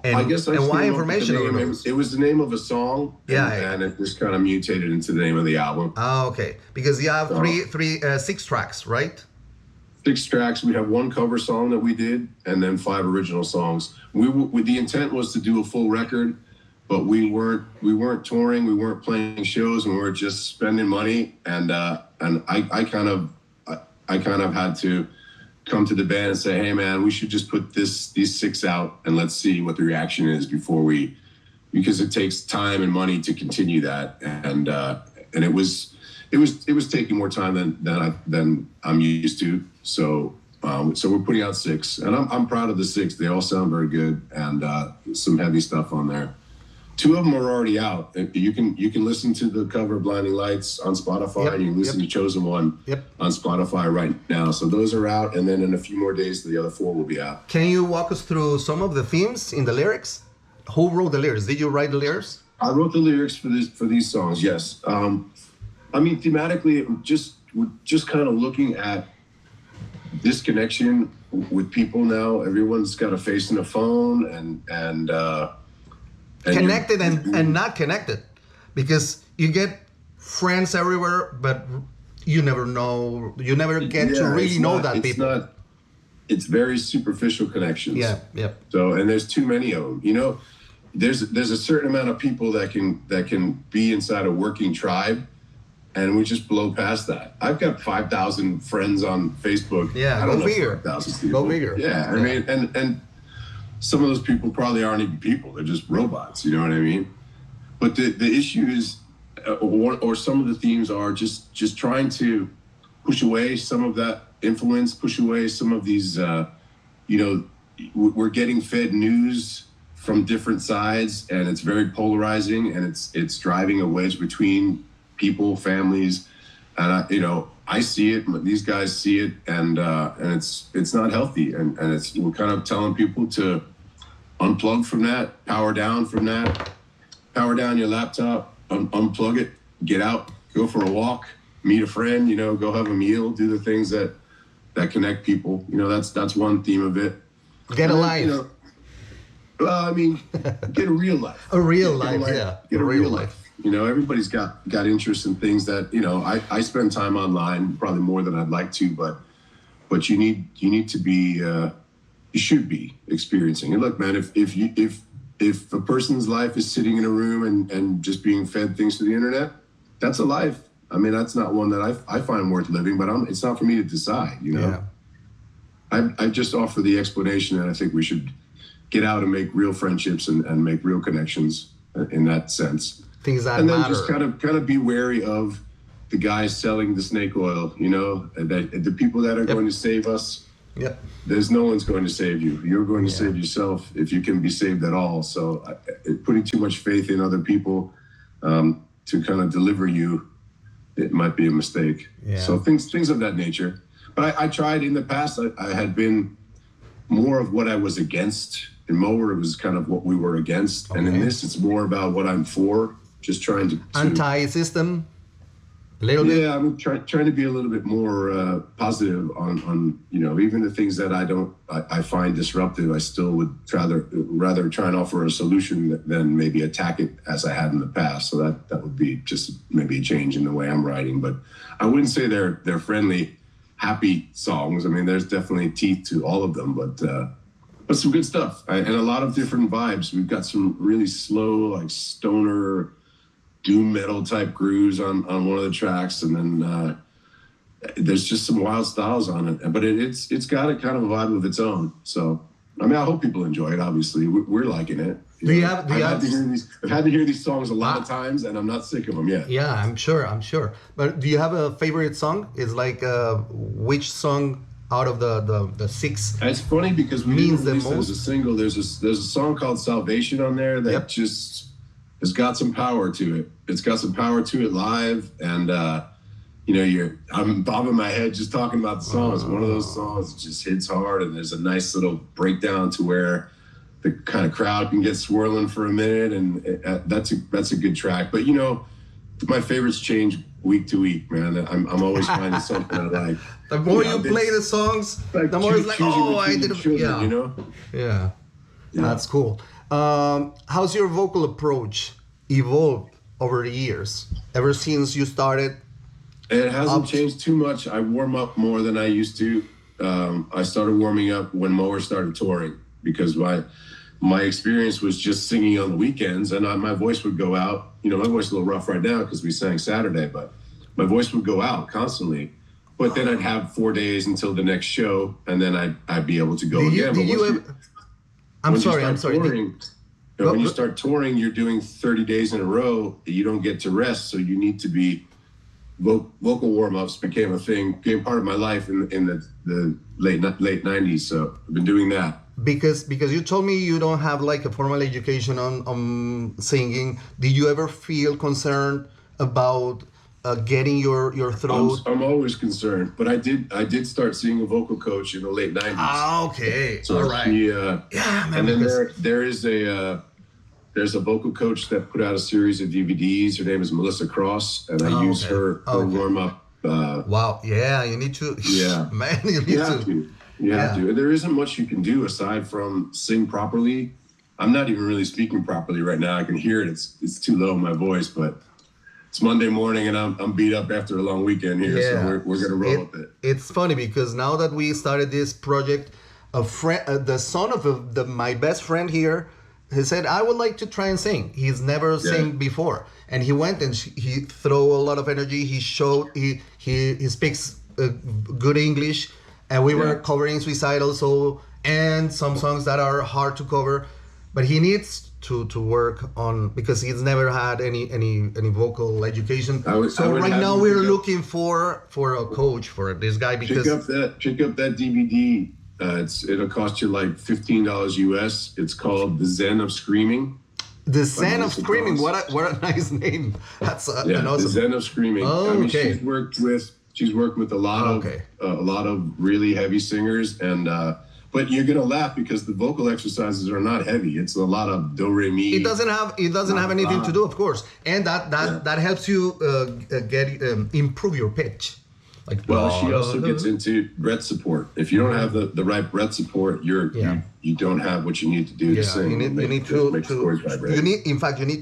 And, I guess why information over those? It was the name of a song. And it just kind of mutated into the name of the album. Oh, okay. Because you have six tracks, right? 6 tracks. We have 1 cover song that we did, and then 5 original songs. The intent was to do a full record. But we weren't touring, we weren't playing shows, and we were just spending money. And I kind of had to come to the band and say, hey man, we should just put these 6 out and let's see what the reaction is because it takes time and money to continue that. And it was taking more time than I'm used to. So we're putting out 6, and I'm proud of the 6. They all sound very good, and some heavy stuff on there. 2 of them are already out. You can listen to the cover Blinding Lights on Spotify, and you can listen to Chosen One on Spotify right now. So those are out, and then in a few more days, the other 4 will be out. Can you walk us through some of the themes in the lyrics? Who wrote the lyrics? Did you write the lyrics? I wrote the lyrics for these songs, yes. I mean, thematically, we're just kind of looking at disconnection with people now. Everyone's got a face in a phone, and connected and not connected, because you get friends everywhere, but you never get to really know that people. It's very superficial connections. Yeah. So, and there's too many of them. You know, there's a certain amount of people that can be inside a working tribe, and we just blow past that. I've got 5,000 friends on Facebook. Yeah, go figure. Go figure. Yeah, I mean, and some of those people probably aren't even people. They're just robots. You know what I mean? But the issue is, or some of the themes are just trying to push away some of that influence, push away some of these, we're getting fed news from different sides, and it's very polarizing, and it's driving a wedge between people, families. And I see it, these guys see it, and it's not healthy, and we're kind of telling people to unplug from that, power down from that, power down your laptop, unplug it, get out, go for a walk, meet a friend, go have a meal, do the things that connect people. That's one theme of it. Get a life. Get a real life. A real life, yeah. Get a real life. Everybody's got interests and things that, I spend time online, probably more than I'd like to, but you need to be, you should be experiencing. And look, man, if a person's life is sitting in a room and just being fed things to the internet, that's a life. That's not one that I find worth living, but it's not for me to decide, Yeah. I just offer the explanation, and I think we should get out and make real friendships and make real connections in that sense. Things that and then matter. Just kind of be wary of the guys selling the snake oil, the people that are going to save us. Yep. There's no one's going to save you. You're going to save yourself if you can be saved at all. So putting too much faith in other people to kind of deliver you, it might be a mistake. Yeah. So things of that nature. But I tried in the past. I had been more of what I was against. In Mower, it was kind of what we were against. Okay. And in this, it's more about what I'm for. Just trying to anti-system. A little bit. Yeah, I'm trying to be a little bit more positive on even the things that I find disruptive. I still would rather try and offer a solution than maybe attack it as I had in the past. So that would be just maybe a change in the way I'm writing. But I wouldn't say they're friendly, happy songs. There's definitely teeth to all of them, but but some good stuff, and a lot of different vibes. We've got some really slow, like stoner, doom metal type grooves on one of the tracks, and then there's just some wild styles on it. But it's got a kind of a vibe of its own. So I mean, I hope people enjoy it. Obviously, we're liking it. I've had to hear these songs a lot of times, and I'm not sick of them yet. Yeah, I'm sure. But do you have a favorite song? It's like which song out of the six? It's funny because we means didn't release the it as a single. There's a song called Salvation on there that just has got some power to it. It's got some power to it live, and I'm bobbing my head just talking about the song. It's one of those songs that just hits hard, and there's a nice little breakdown to where the kind of crowd can get swirling for a minute, and that's a good track. But my favorites change week to week, man. I'm always finding something I like. The more you play the songs, like the more it's like, I did children, Yeah, that's cool. How's your vocal approach evolved over the years? Ever since you started? It hasn't changed too much. I warm up more than I used to. I started warming up when Mower started touring, because my experience was just singing on the weekends, and my voice would go out. My voice is a little rough right now because we sang Saturday, but my voice would go out constantly. But then I'd have 4 days until the next show, and then I'd be able to go again. I'm sorry. When you start touring, you're doing 30 days in a row. You don't get to rest, so you need to be. Vocal warm-ups became a thing, became part of my life in the late 90s. So I've been doing that. Because you told me you don't have like a formal education on singing. Did you ever feel concerned about getting your throat? I'm always concerned, but I did start seeing a vocal coach in the late 90s. Ah, okay. So all right. Man, and then there's a vocal coach that put out a series of DVDs. Her name is Melissa Cross, and I use her warm up. Wow. Yeah, you need to. Yeah, man, you have to. You have to. There isn't much you can do aside from sing properly. I'm not even really speaking properly right now. I can hear it. It's too low in my voice, but it's Monday morning and I'm beat up after a long weekend here, so we're gonna roll with it. It's funny because now that we started this project, the son of my best friend here, he said, I would like to try and sing. He's never sang before, and he went and he threw a lot of energy. He showed he speaks good English. And we were covering Suicide also, and some songs that are hard to cover, but he needs to work on, because he's never had any vocal education. Right now we're looking for a coach for this guy, because pick up that DVD. It'll cost you like $15 US. It's called The Zen of Screaming. The Zen of Screaming. What a nice name. That's an awesome. The Zen of Screaming. She's worked with a lot of really heavy singers, and but you're gonna laugh because the vocal exercises are not heavy. It's a lot of do re mi. It doesn't have anything to do, of course, and that helps you improve your pitch. She also gets into breath support. If you don't have the right breath support, you don't have what you need to do to sing. You need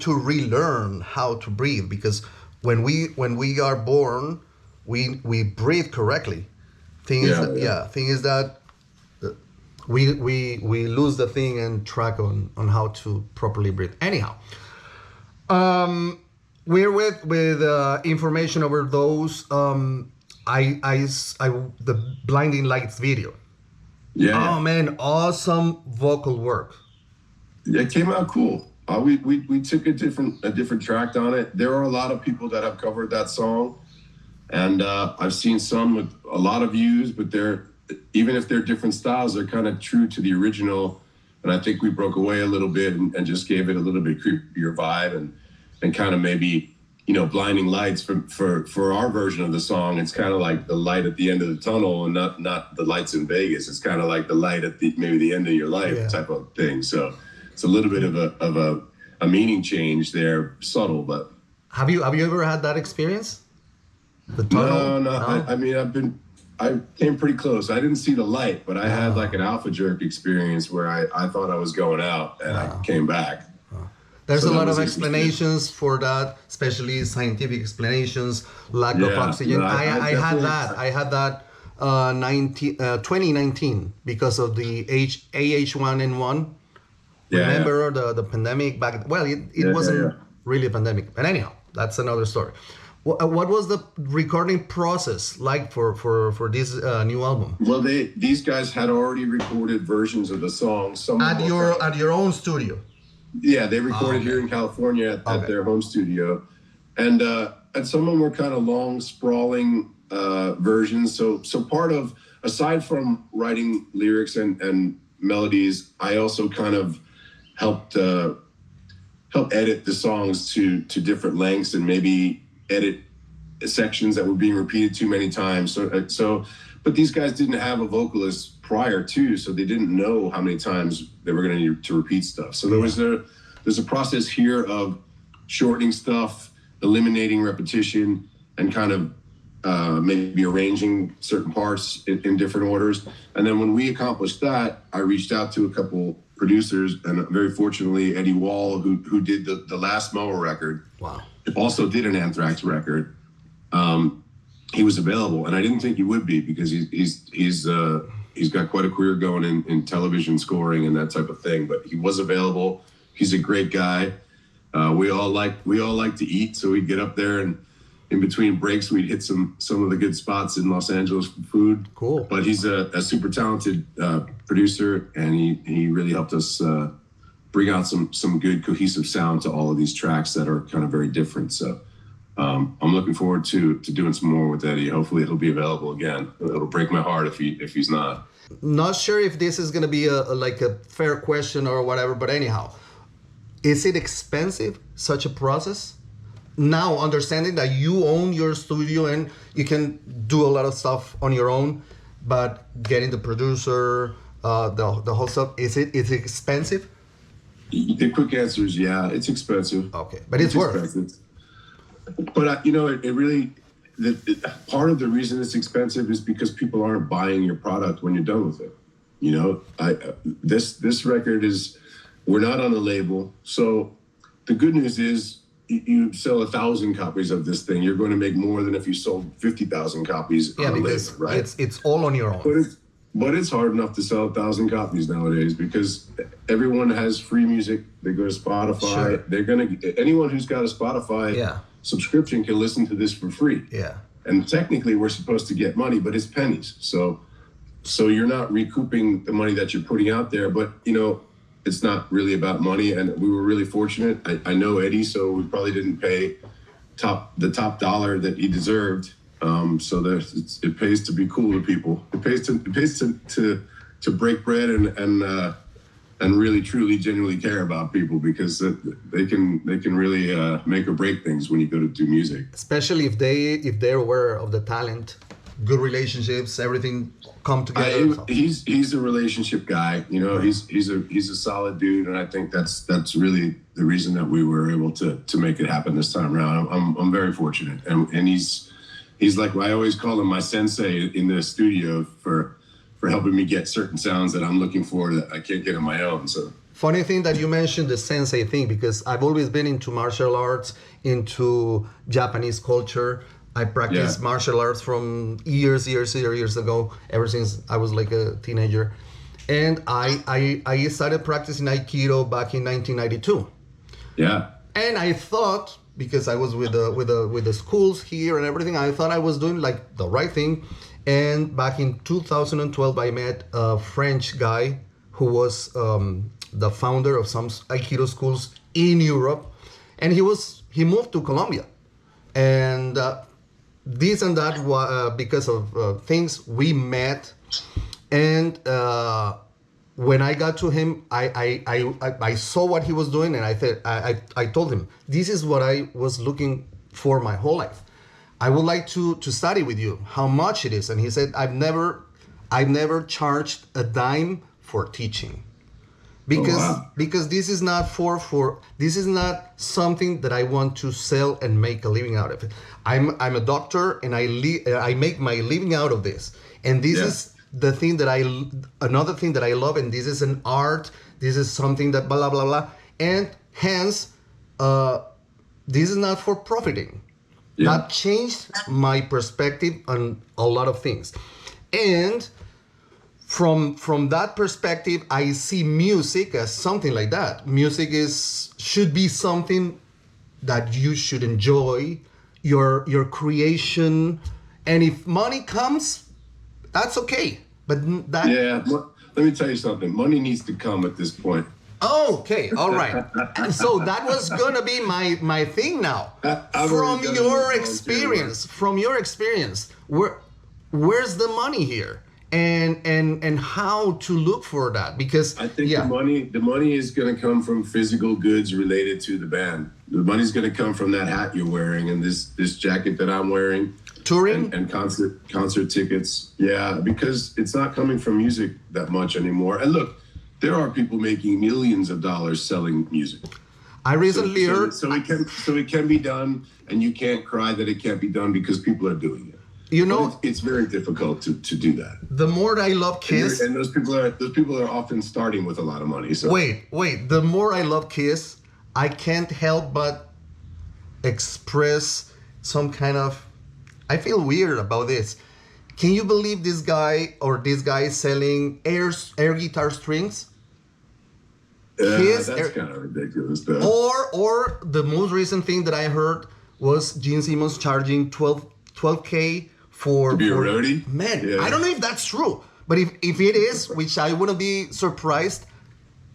to relearn how to breathe, because when we are born, we breathe correctly. Thing is that we lose the thing and track on how to properly breathe. Anyhow, we're with information over those. The Blinding Lights video. Oh man, awesome vocal work. It came out cool. We took a different track on it. There are a lot of people that have covered that song. And I've seen some with a lot of views, but even if they're different styles, they're kind of true to the original. And I think we broke away a little bit and just gave it a little bit creepier vibe and kind of maybe, blinding lights for our version of the song. It's kind of like the light at the end of the tunnel, and not the lights in Vegas. It's kind of like the light at maybe the end of your life type of thing. So it's a little bit of a meaning change there, subtle, but. Have you ever had that experience? The tunnel? No. I came pretty close. I didn't see the light, but I had like an alpha jerk experience where I thought I was going out and I came back. There's a lot of explanations for that, especially scientific explanations, lack of oxygen. I had that 2019 because of the AH1N1. Yeah, Remember the pandemic back? Well, it wasn't really a pandemic, but anyhow, that's another story. What was the recording process like for this new album? Well, these guys had already recorded versions of the songs. Some At your own studio. Yeah, they recorded here in California at their home studio, and some of them were kind of long, sprawling versions. So part of, aside from writing lyrics and melodies, I also kind of helped edit the songs to different lengths and maybe edit sections that were being repeated too many times. But these guys didn't have a vocalist prior to, so they didn't know how many times they were going to need to repeat stuff. So there's a process here of shortening stuff, eliminating repetition, and kind of maybe arranging certain parts in different orders. And then when we accomplished that, I reached out to a couple producers, and very fortunately, Eddie Wall, who did the last Mower record, also did an Anthrax record. He was available, and I didn't think he would be because he's got quite a career going in television scoring and that type of thing. But he was available. He's a great guy. We all like to eat, so we'd get up there, and in between breaks we'd hit some of the good spots in Los Angeles for food. Cool. But he's a super talented producer, and he really helped us bring out some good cohesive sound to all of these tracks that are kind of very different. So I'm looking forward to doing some more with Eddie. Hopefully it'll be available again. It'll break my heart if he's not. Not sure if this is gonna be a fair question or whatever, but anyhow, is it expensive, such a process? Now, understanding that you own your studio and you can do a lot of stuff on your own, but getting the producer, the whole stuff, is it expensive? The quick answer is yeah, it's expensive. Okay, but it's worth expensive. But it really, part of the reason it's expensive is because people aren't buying your product when you're done with it. This record is, we're not on a label, so the good news is you sell 1,000 copies of this thing, you're going to make more than if you sold 50,000 copies on a label, right? It's all on your own. But it's hard enough to sell 1,000 copies nowadays because everyone has free music. They go to Spotify. Sure. Anyone who's got a Spotify subscription can listen to this for free. Yeah. And technically we're supposed to get money, but it's pennies. So you're not recouping the money that you're putting out there, but it's not really about money. And we were really fortunate. I know Eddie, so we probably didn't pay the top dollar that he deserved. So that it pays to be cool to people. It pays to break bread and really truly genuinely care about people, because they can really make or break things when you go to do music. Especially if they're aware of the talent, good relationships, everything come together. He's a relationship guy. He's a solid dude, and I think that's really the reason that we were able to make it happen this time around. I'm very fortunate, and he's like, I always call him my sensei in the studio for helping me get certain sounds that I'm looking for that I can't get on my own. So funny thing that you mentioned the sensei thing, because I've always been into martial arts, into Japanese culture. I practiced martial arts from years ago, ever since I was like a teenager. And I started practicing Aikido back in 1992. Yeah. And I thought, because I was with the schools here and everything, I thought I was doing like the right thing. And back in 2012, I met a French guy who was the founder of some Aikido schools in Europe, and he moved to Colombia, and this and that because of things we met, and when I got to him, I saw what he was doing, and I told him, this is what I was looking for my whole life. I would like to study with you. How much it is? And he said, I've never charged a dime for teaching, because this is not this is not something that I want to sell and make a living out of it. I'm a doctor, and I make my living out of this, and this is the thing that another thing that I love, and this is an art. This is something that blah blah blah, and hence, this is not for profiting. Yeah. That changed my perspective on a lot of things. And from that perspective, I see music as something like that. Music should be something that you should enjoy, your creation, and if money comes, that's okay. But that let me tell you something. Money needs to come at this point. Okay, all right. So that was gonna be my thing now. From your experience, where's the money here, and how to look for that? Because I think the money is gonna come from physical goods related to the band. The money's gonna come from that hat you're wearing and this jacket that I'm wearing. Touring and concert tickets. Yeah, because it's not coming from music that much anymore. And look, there are people making millions of dollars selling music. I recently heard. So it can be done, and you can't cry that it can't be done because people are doing it. You know, it's very difficult to do that. The more I love Kiss, and those people are often starting with a lot of money. So wait. The more I love Kiss, I can't help but express some kind of. I feel weird about this. Can you believe this guy is selling air guitar strings? That's kind of ridiculous, though. Or the most recent thing that I heard was Gene Simmons charging $12K for to be a roadie. Man, yeah. I don't know if that's true, but if it is, which I wouldn't be surprised.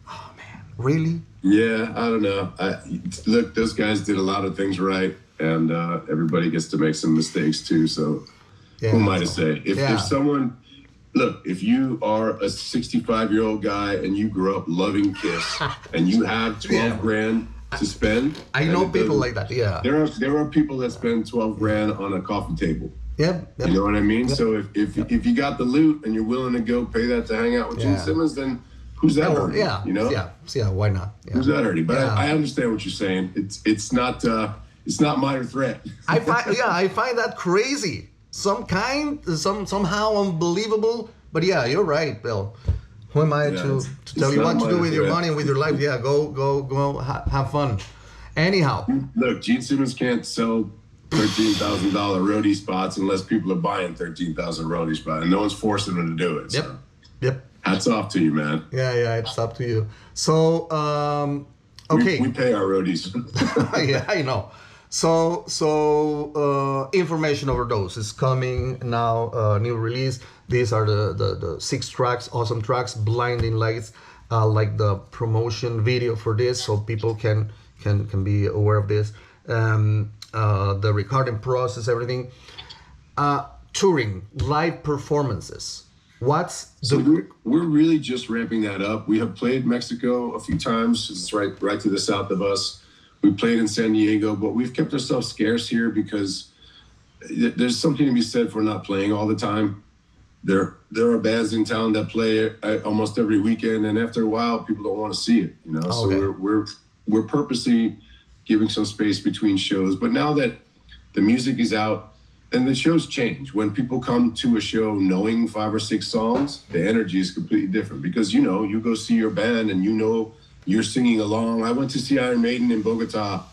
Oh man, really? Yeah, I don't know. Look, those guys did a lot of things right. And everybody gets to make some mistakes too. So who am I to say? If someone, look, if you are a 65-year-old guy and you grew up loving Kiss and you have 12 grand to spend. I know people like that, yeah. There are people that spend 12 grand on a coffee table. Yep. You know what I mean? Yep. So if you got the loot and you're willing to go pay that to hang out with Gene Simmons, then who's that hurting? Yeah, you know? Yeah, why not? Yeah. Who's that hurting? But I understand what you're saying. It's not minor threat. I find that crazy. Somehow unbelievable. But yeah, you're right, Bill. Who am I to tell you what to do with your money and with your life? Yeah, go have fun. Anyhow. Look, Gene Simmons can't sell $13,000 roadie spots unless people are buying 13,000 roadie spots, and no one's forcing them to do it. So. Yep. Hats off to you, man. Yeah, it's up to you. So, okay. We pay our roadies. Yeah, I know. So information overdose is coming now, new release. These are the 6 tracks, awesome tracks, blinding lights, like the promotion video for this, so people can be aware of this. The recording process, everything. Touring, live performances. We're really just ramping that up. We have played Mexico a few times. It's right to the south of us. We played in San Diego, but we've kept ourselves scarce here because there's something to be said for not playing all the time. There are bands in town that play almost every weekend, and after a while, people don't want to see it. You know, so we're purposely giving some space between shows. But now that the music is out, and the shows change. When people come to a show knowing 5 or 6 songs, the energy is completely different because you go see your band and you're singing along. I went to see Iron Maiden in Bogota,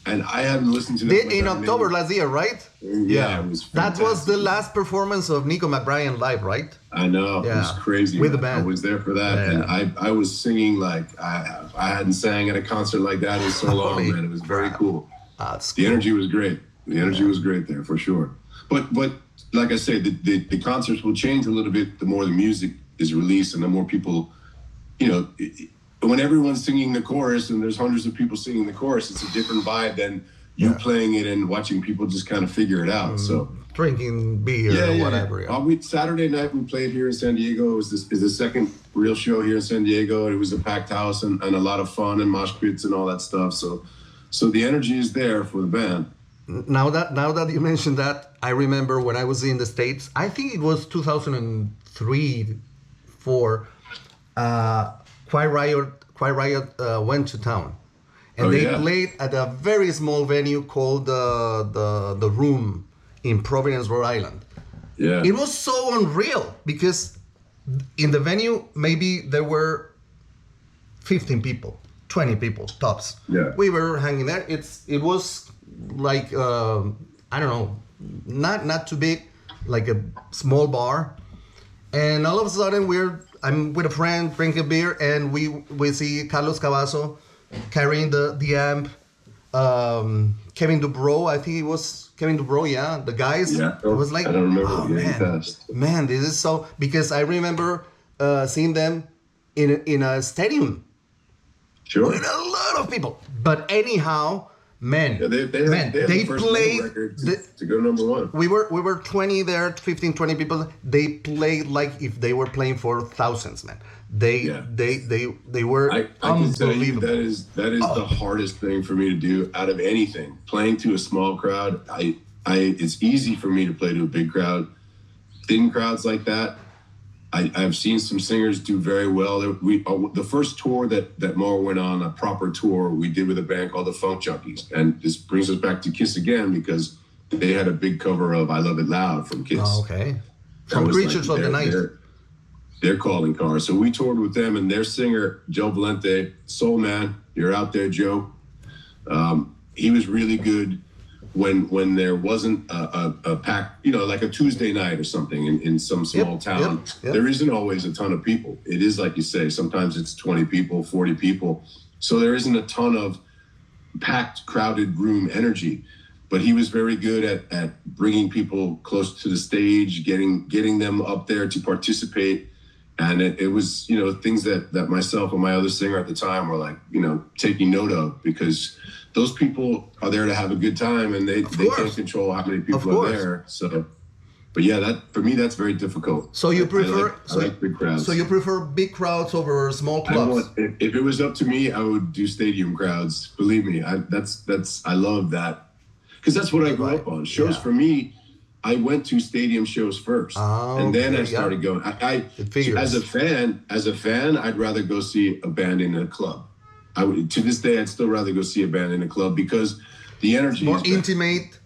and I hadn't listened to them in October last year, right? Yeah, it was fantastic. That was the last performance of Nico McBride live, right? I know, it was crazy. With the band. I was there for that, and I was singing like I hadn't sang at a concert like that in so long, man. It was very cool. The energy was great. The energy was great there for sure. But like I say, the concerts will change a little bit the more the music is released and the more people, when everyone's singing the chorus and there's hundreds of people singing the chorus, it's a different vibe than you playing it and watching people just kind of figure it out. So drinking beer or whatever. Yeah. Saturday night we played here in San Diego. It was the second real show here in San Diego. It was a packed house and a lot of fun and mosh pits and all that stuff. So the energy is there for the band. Now that you mentioned that, I remember when I was in the States, I think it was 2003, 4, Quiet Riot went to town, and they played at a very small venue called the Room in Providence, Rhode Island. Yeah, it was so unreal because in the venue maybe there were 15 people, 20 people tops. Yeah, we were hanging there. It was like I don't know, not too big, like a small bar. And all of a sudden, I'm with a friend drinking beer, and we see Carlos Cavazo carrying the amp. Kevin Dubrow, I think it was Kevin Dubrow, yeah. The guys, Yeah, it was like, I don't remember. oh Yeah, he passed. man, this is so, because I remember seeing them in a stadium Sure. with a lot of people. But anyhow, man, Yeah, they they the first played. record to go number one. We were 20 there, 15, 20 people. They played like if they were playing for thousands, man. They were I can tell you unbelievable. that is the hardest thing for me to do out of anything. Playing to a small crowd, it's easy for me to play to a big crowd. Thin crowds like that, I've seen some singers do very well. The first tour that Mower went on, a proper tour, we did with a band called the Funk Junkies, and this brings us back to Kiss again because they had a big cover of "I Love It Loud" from Kiss. Oh, okay. From Creatures of the Night. Their calling card. So we toured with them, and their singer Joe Valente, soul man, you're out there, Joe. He was really good when there wasn't a pack, like a Tuesday night or something in some small town. Yep. There isn't always a ton of people. It is like you say, sometimes it's 20 people, 40 people. So there isn't a ton of packed, crowded room energy. But he was very good at bringing people close to the stage, getting them up there to participate. And it was, things that myself and my other singer at the time were like, taking note of, because those people are there to have a good time, and they can't control how many people are there. So, but yeah, for me, that's very difficult. So you prefer I like big crowds. So you prefer big crowds over small clubs? If it was up to me, I would do stadium crowds. Believe me, I love that, because that's what I grew up on. Shows for me, I went to stadium shows first, and then I started going. As a fan, I'd rather go see a band in a club. To this day, I'd still rather go see a band in a club because the energy more is intimate.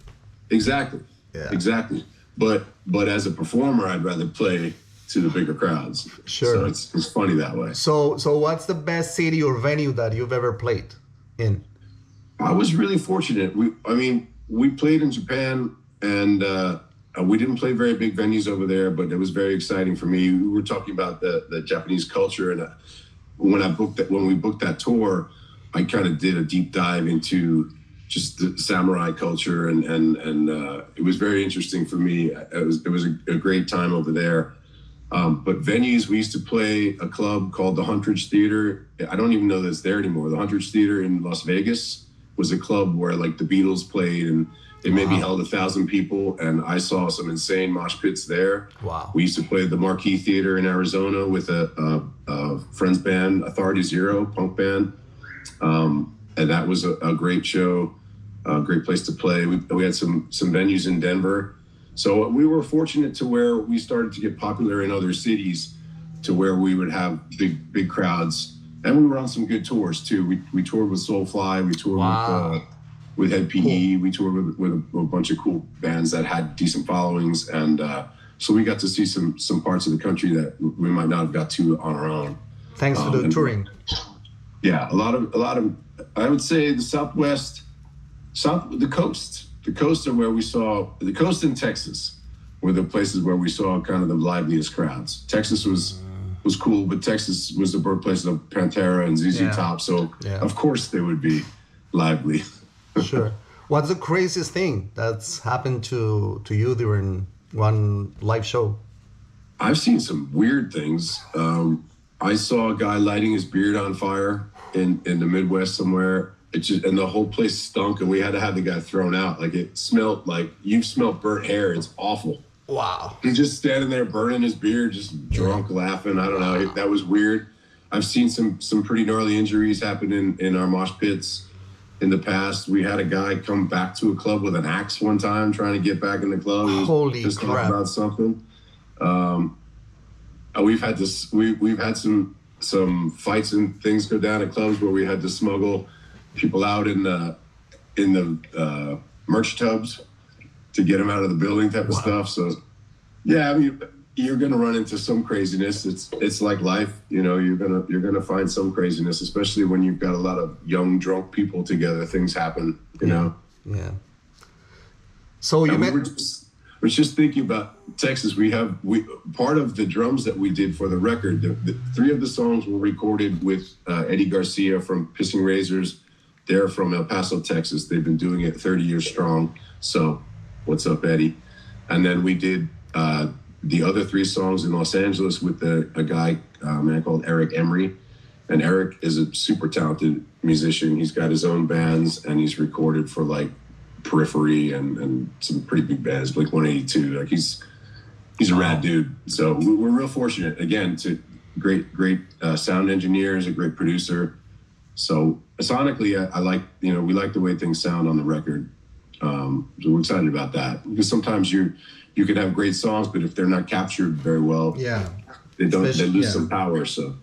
Exactly. Yeah. Exactly. But as a performer, I'd rather play to the bigger crowds. Sure. So it's funny that way. So what's the best city or venue that you've ever played in? I was really fortunate. We played in Japan, and we didn't play very big venues over there, but it was very exciting for me. We were talking about the Japanese culture, and when we booked that tour, I kind of did a deep dive into just the samurai culture, and it was very interesting for me. It was a great time over there. But venues, we used to play a club called the Huntridge Theater. I don't even know that it's there anymore. The Huntridge Theater in Las Vegas was a club where like the Beatles played, and it maybe held 1,000 people, and I saw some insane mosh pits there. Wow. We used to play at the Marquee Theater in Arizona with a friend's band, Authority Zero, punk band. And that was a great show, a great place to play. We had some venues in Denver. So we were fortunate to where we started to get popular in other cities, to where we would have big crowds. And we were on some good tours too. We toured with Soulfly, we toured with Head PE, we toured with a bunch of cool bands that had decent followings, and so we got to see some parts of the country that we might not have got to on our own. Thanks to the touring. Yeah, a lot of I would say the the coast are where we saw the coast in Texas were the places where we saw kind of the liveliest crowds. Texas was cool, but Texas was the birthplace of Pantera and ZZ Top, so of course they would be lively. Sure. What's the craziest thing that's happened to you during one live show? I've seen some weird things. I saw a guy lighting his beard on fire in the Midwest somewhere. And the whole place stunk, and we had to have the guy thrown out. Like, it smelled like you've smelled burnt hair. It's awful. Wow. He's just standing there burning his beard, just drunk, laughing. I don't know. That was weird. I've seen some pretty gnarly injuries happen in our mosh pits. In the past, we had a guy come back to a club with an axe one time, trying to get back in the club. Holy just crap! Talk about something. We've had this. We've had some fights and things go down at clubs where we had to smuggle people out in the merch tubs to get them out of the building, type of stuff. So, yeah, I mean, you're gonna run into some craziness. It's like life, You're gonna find some craziness, especially when you've got a lot of young drunk people together. Things happen, Yeah. So you was just thinking about Texas. We part of the drums that we did for the record. The 3 of the songs were recorded with Eddie Garcia from Pissing Razors. They're from El Paso, Texas. They've been doing it 30 years strong. So, what's up, Eddie? And then we did the other 3 songs in Los Angeles with a guy, a man called Eric Emery. And Eric is a super talented musician. He's got his own bands, and he's recorded for like Periphery and some pretty big bands, Blink 182. Like he's a rad dude. So we're real fortunate, again, to great sound engineers, a great producer. So sonically, I like, we like the way things sound on the record. So we're excited about that, because sometimes you can have great songs, but if they're not captured very well, they lose some power. So,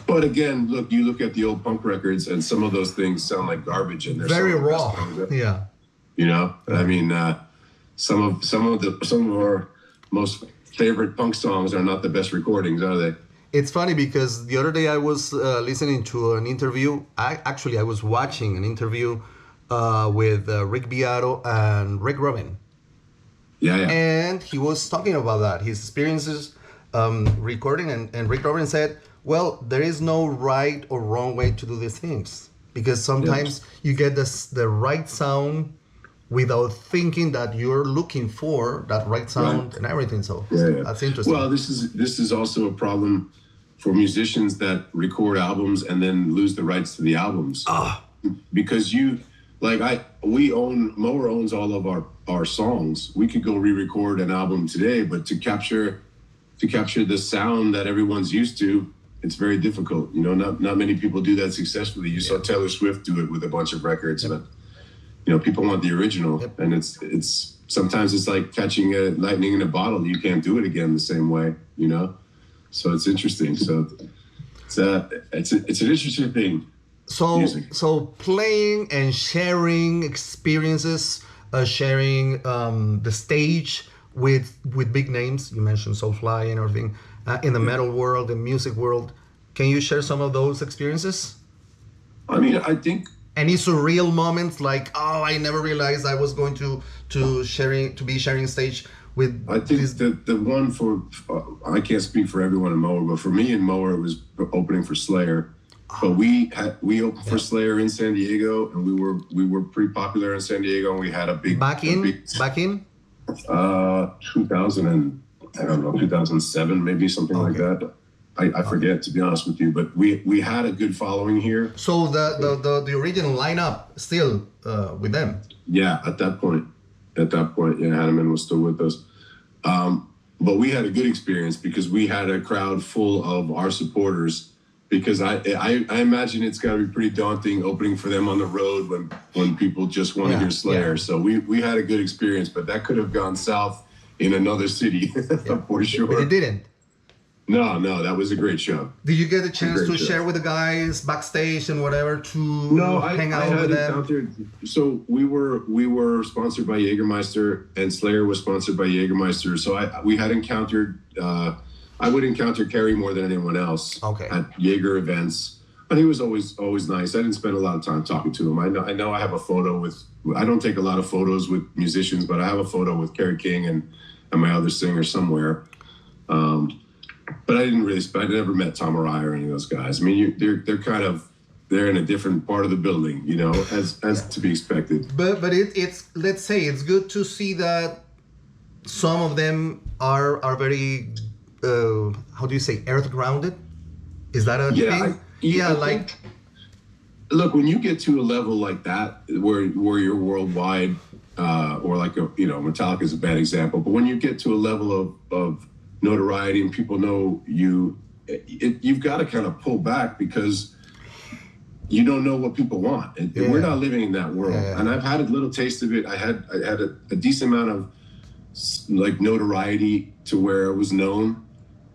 But again, you look at the old punk records, and some of those things sound like garbage, and they're very raw. I mean, some of our most favorite punk songs are not the best recordings, are they? It's funny because the other day I was listening to an interview. I was watching an interview with Rick Beato and Rick Rubin. Yeah. And he was talking about that, his experiences recording, and Rick Rubin said, well, there is no right or wrong way to do these things, because sometimes you get the right sound without thinking that you're looking for that right sound and everything. So that's interesting. Well, this is also a problem for musicians that record albums and then lose the rights to the albums. Because Mower owns all of our songs. We could go re-record an album today, but to capture the sound that everyone's used to, it's very difficult. Not many people do that successfully. You saw Taylor Swift do it with a bunch of records, but people want the original, and it's sometimes it's like catching a lightning in a bottle. You can't do it again the same way, So it's interesting. So it's an interesting thing. So playing and sharing experiences, sharing the stage with big names. You mentioned Soulfly and everything in the metal world, the music world. Can you share some of those experiences? I mean, I think. Any surreal moments like, I never realized I was going to be sharing stage with. I think the one for I can't speak for everyone in Mower, but for me in Mower, it was opening for Slayer. But we opened for Slayer in San Diego, and we were pretty popular in San Diego, and we had a big back in 2000 and I don't know 2007 maybe, something like that. I forget, to be honest with you, but we had a good following here. So the original lineup still with them? Yeah, at that point, Hanneman was still with us. But we had a good experience because we had a crowd full of our supporters. Because I imagine it's got to be pretty daunting opening for them on the road when people just want to hear Slayer. So we had a good experience, but that could have gone south in another city for sure. But it didn't. No, that was a great show. Did you get a chance to share with the guys backstage and whatever hang out with them? So we were sponsored by Jägermeister, and Slayer was sponsored by Jägermeister. So we had encountered. I would encounter Kerry more than anyone else at Jaeger events, but he was always nice. I didn't spend a lot of time talking to him. I know I have a photo with. I don't take a lot of photos with musicians, but I have a photo with Kerry King and my other singer somewhere. But I didn't really. I never met Tom Araya or any of those guys. I mean, they're in a different part of the building, as to be expected. But it's let's say it's good to see that some of them are very. How do you say, earth grounded? Is that a thing? Look, when you get to a level like that, where you're worldwide, or like Metallica is a bad example, but when you get to a level of notoriety and people know you, you've got to kind of pull back because you don't know what people want, and we're not living in that world. And I've had a little taste of it. I had a decent amount of like notoriety to where it was known.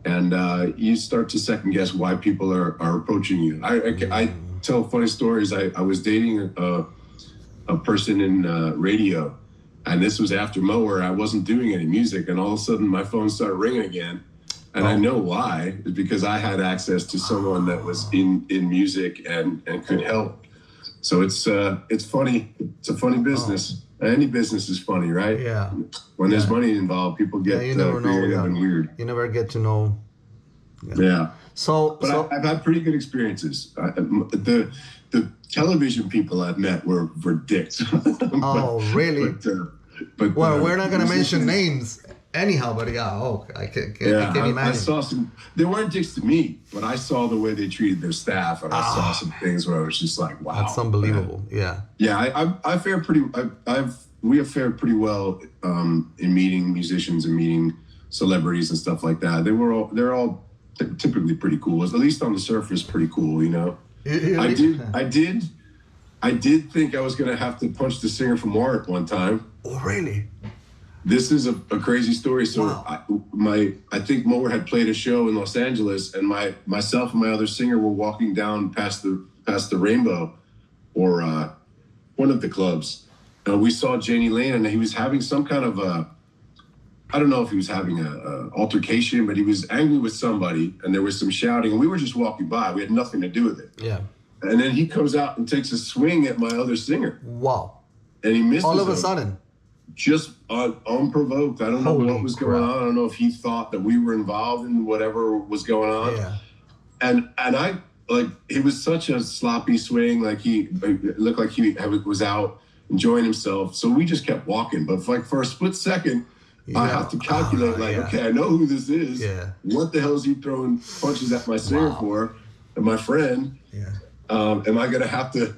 And you start to second guess why people are approaching you. I tell funny stories. I was dating a person in radio, and this was after Mower. I wasn't doing any music, and all of a sudden my phone started ringing again. And I know why. It's because I had access to someone that was in music and could help. So it's funny. It's a funny business. Any business is funny, right? Yeah. When there's money involved, people get you never know. creative and weird. You never get to know. Yeah. So I've had pretty good experiences. The television people I've met were dicks. Oh, really? But well, we're not gonna mention names anyhow. But I can imagine. I saw some. They weren't dicks to me, but I saw the way they treated their staff, and I saw some things where I was just like, wow, that's unbelievable. Man. Yeah. I fare pretty. We have fared pretty well in meeting musicians and meeting celebrities and stuff like that. They're all typically pretty cool, at least on the surface, pretty cool, you know. I did think I was gonna have to punch the singer from Mower one time. Oh, really? This is a crazy story. So wow. I think Mower had played a show in Los Angeles, and myself and my other singer were walking down past the Rainbow, or one of the clubs. We saw Janie Lane, and he was having some kind of I don't know if he was having a altercation, but he was angry with somebody, and there was some shouting, and we were just walking by. We had nothing to do with it. Yeah. And then he comes out and takes a swing at my other singer. Wow. And he misses all of a him, sudden. just unprovoked. I don't know what was going on. I don't know if he thought that we were involved in whatever was going on. Yeah. And I, like, it was such a sloppy swing. Like, it looked like he was out enjoying himself. So we just kept walking. But for a split second, I have to calculate, okay, I know who this is. Yeah. What the hell is he throwing punches at my singer for? And my friend. Yeah. Am I gonna have to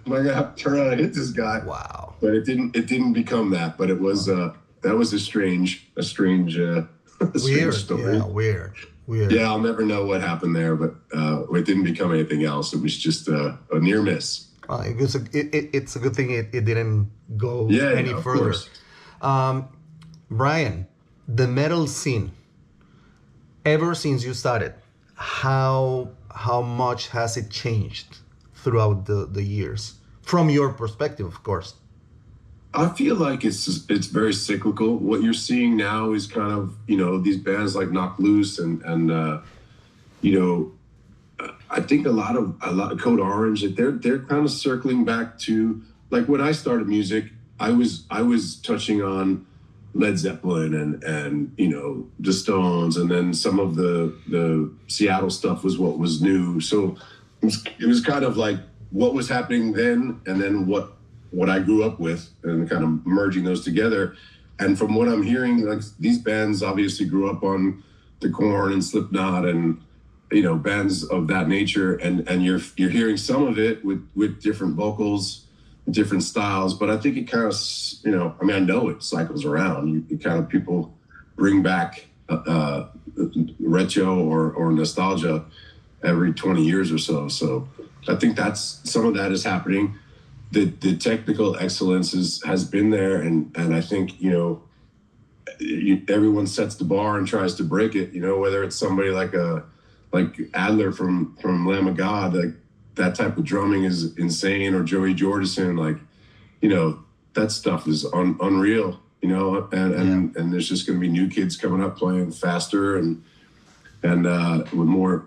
turn around and hit this guy? Wow. But it didn't become that. But it was that was a strange strange story. Yeah, weird. Yeah, I'll never know what happened there, but it didn't become anything else. It was just a near miss. It's a good thing it didn't go any further. Brian, the metal scene, ever since you started, how much has it changed throughout the years, from your perspective, of course? I feel like it's very cyclical. What you're seeing now is kind of, these bands like Knock Loose and I think a lot of Code Orange, they're kind of circling back to, like, when I started music, I was touching on Led Zeppelin and the Stones, and then some of the Seattle stuff was what was new. So it was kind of like what was happening then, and then what I grew up with, and kind of merging those together. And from what I'm hearing, like, these bands obviously grew up on the Korn and Slipknot and bands of that nature, and you're hearing some of it with different vocals, different styles. But I think it kind of, I know it cycles around. You kind of, people bring back retro or nostalgia every 20 years or so. So I think some of that is happening. The technical excellence has been there, and I think everyone sets the bar and tries to break it. Whether it's somebody like Adler from Lamb of God, like, that type of drumming is insane, or Joey Jordison, like, that stuff is unreal. And there's just going to be new kids coming up playing faster and with more.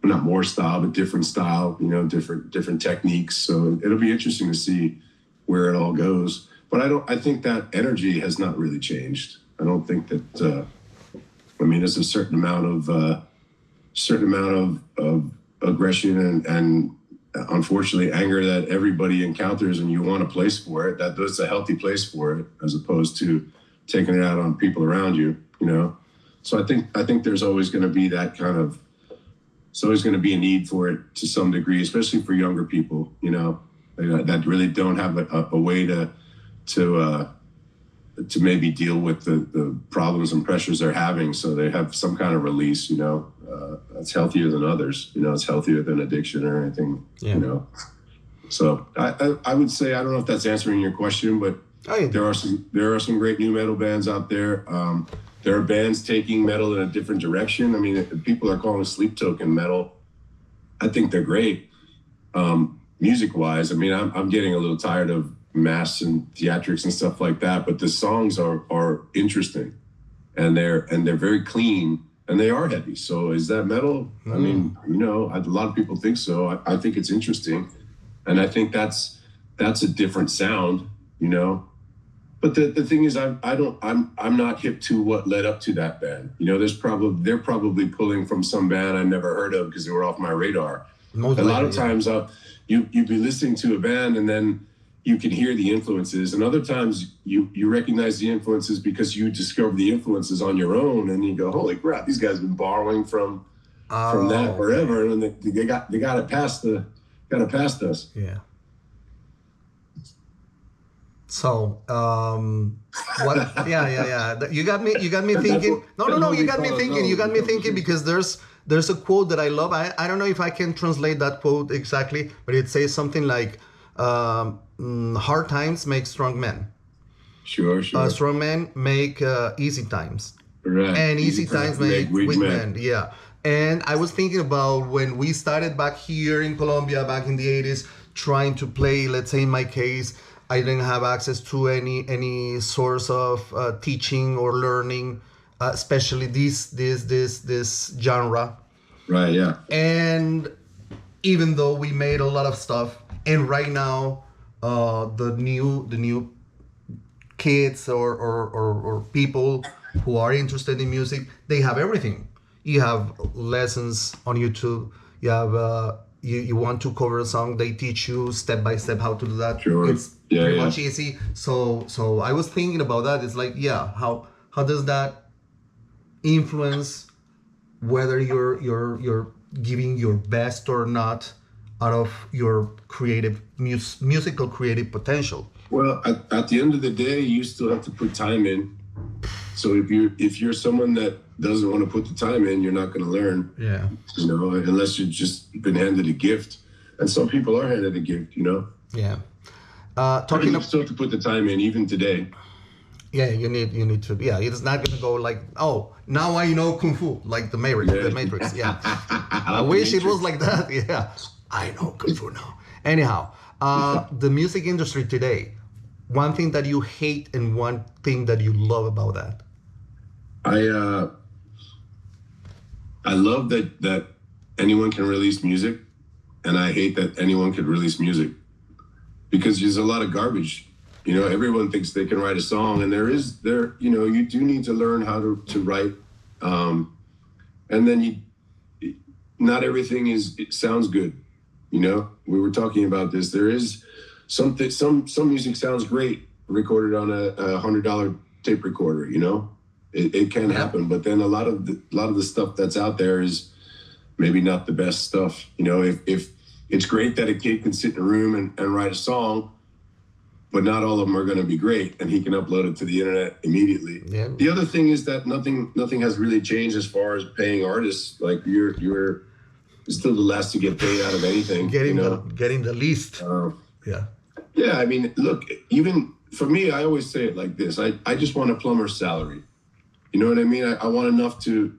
Not more style, but different style, different techniques. So it'll be interesting to see where it all goes. But I think that energy has not really changed. I don't think that, there's a certain amount of aggression and unfortunately anger that everybody encounters, and you want a place for it. That's a healthy place for it, as opposed to taking it out on people around you, So I think there's always going to be that kind of, it's always going to be a need for it to some degree, especially for younger people, that really don't have a way to maybe deal with the problems and pressures they're having. So they have some kind of release, that's healthier than others. It's healthier than addiction or anything, So I would say, I don't know if that's answering your question, but there are some great new metal bands out there. There are bands taking metal in a different direction. People are calling Sleep Token metal. I think they're great, music-wise. I'm getting a little tired of masks and theatrics and stuff like that. But the songs are interesting, and they're very clean, and they are heavy. So is that metal? A lot of people think so. I think it's interesting, and I think that's a different sound. But the thing is, I'm not hip to what led up to that band. You know, they're probably pulling from some band I never heard of because they were off my radar. Most A lot likely, of times, you'd be listening to a band and then you can hear the influences, and other times you recognize the influences because you discover the influences on your own, and you go, holy crap, these guys have been borrowing from that forever, and they got it past us. Yeah. So, what? Yeah. You got me thinking. No. You got me thinking. You got me thinking because there's a quote that I love. I don't know if I can translate that quote exactly, but it says something like, "Hard times make strong men. Sure. Strong men make easy times, Right. and easy times make weak men." Yeah. And I was thinking about when we started back here in Colombia back in the 80s, trying to play. Let's say in my case, I didn't have access to any source of teaching or learning, especially this genre. Right. Yeah. And even though we made a lot of stuff, and right now the new kids or people who are interested in music, they have everything. You have lessons on YouTube. You have you want to cover a song, they teach you step by step how to do that. Sure. It's pretty much easy. So I was thinking about that. It's like, how does that influence whether you're giving your best or not out of your creative musical creative potential? Well, at the end of the day, you still have to put time in. So if you're someone that doesn't want to put the time in, you're not going to learn. Yeah. You know, unless you've just been handed a gift. And some people are handed a gift, you know. Yeah. You still have to put the time in, even today. Yeah, you need to. Yeah, it's not gonna go like, oh, now I know kung fu, like the Matrix. Yeah. I wish it was like that. Yeah, I know kung fu now. Anyhow, the music industry today. One thing that you hate and one thing that you love about that. I love that anyone can release music, and I hate that anyone can release music, because there's a lot of garbage. You know, everyone thinks they can write a song, and you do need to learn how to write. And then not everything it sounds good. You know, we were talking about this. There is some music sounds great recorded on a $100 tape recorder. You know, it can happen, but then a lot of the stuff that's out there is maybe not the best stuff. You know, if it's great that a kid can sit in a room and write a song, but not all of them are going to be great, and he can upload it to the internet immediately. Yeah. The other thing is that nothing has really changed as far as paying artists. Like you're still the last to get paid out of anything. Getting the least. Yeah. I mean, look, even for me, I always say it like this. I just want a plumber's salary. You know what I mean? I want enough to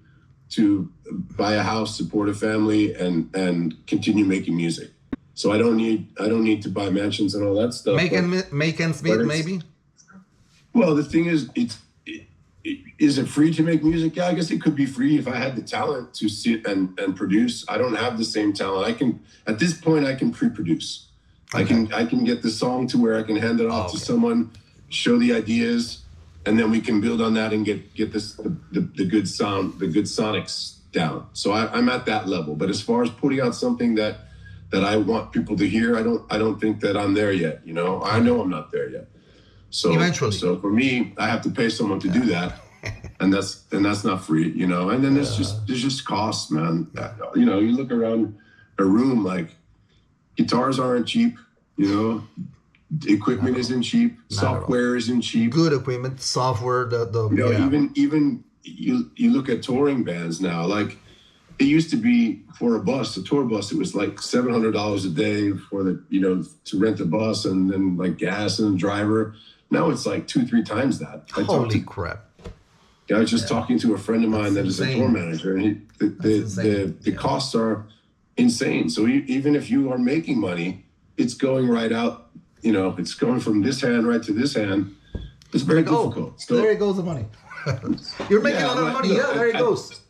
buy a house, support a family, and continue making music. So I don't need to buy mansions and all that stuff. Make ends meet, maybe? Well, the thing is, is it free to make music? Yeah, I guess it could be free if I had the talent to sit and produce. I don't have the same talent. At this point, I can pre-produce. Okay. I can get the song to where I can hand it off to someone, show the ideas, and then we can build on that and get the good sound, the good sonics down. So I'm at that level. But as far as putting out something that I want people to hear, I don't think that I'm there yet. You know, I know I'm not there yet. So eventually, so for me, I have to pay someone to do that, and that's not free. You know, and then there's just costs, man. You know, you look around a room, like guitars aren't cheap. You know, equipment isn't cheap. Software isn't cheap. Good equipment, software. Even you look at touring bands now, like. It used to be for a tour bus, it was like $700 a day for to rent a bus and then like gas and driver. Now it's like 2-3 times that. Holy crap. I was just talking to a friend of mine that is a tour manager, and the costs are insane. So even if you are making money, it's going right out, you know, it's going from this hand right to this hand. It's very difficult. So, there goes the money. You're making a lot of money. Yeah, there it goes.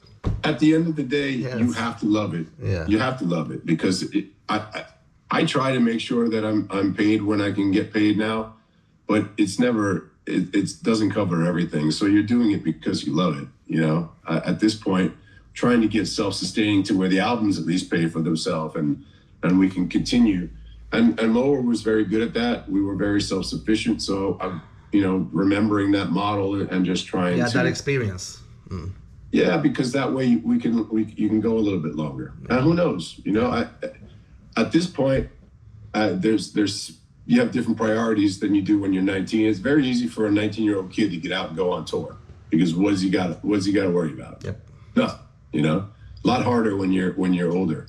At the end of the day, you have to love it. Yeah. You have to love it, because I try to make sure that I'm paid when I can get paid now, but it's never it doesn't cover everything. So you're doing it because you love it. You know, at this point, trying to get self-sustaining to where the albums at least pay for themselves, and we can continue. And Mower was very good at that. We were very self-sufficient. So I'm, you know, remembering that model and just trying to that experience. Yeah, because that way you can go a little bit longer. And who knows? You know, at this point, there's you have different priorities than you do when you're 19. It's very easy for a 19-year-old kid to get out and go on tour because what's he got to worry about? Yep. Nothing. You know, a lot harder when you're older.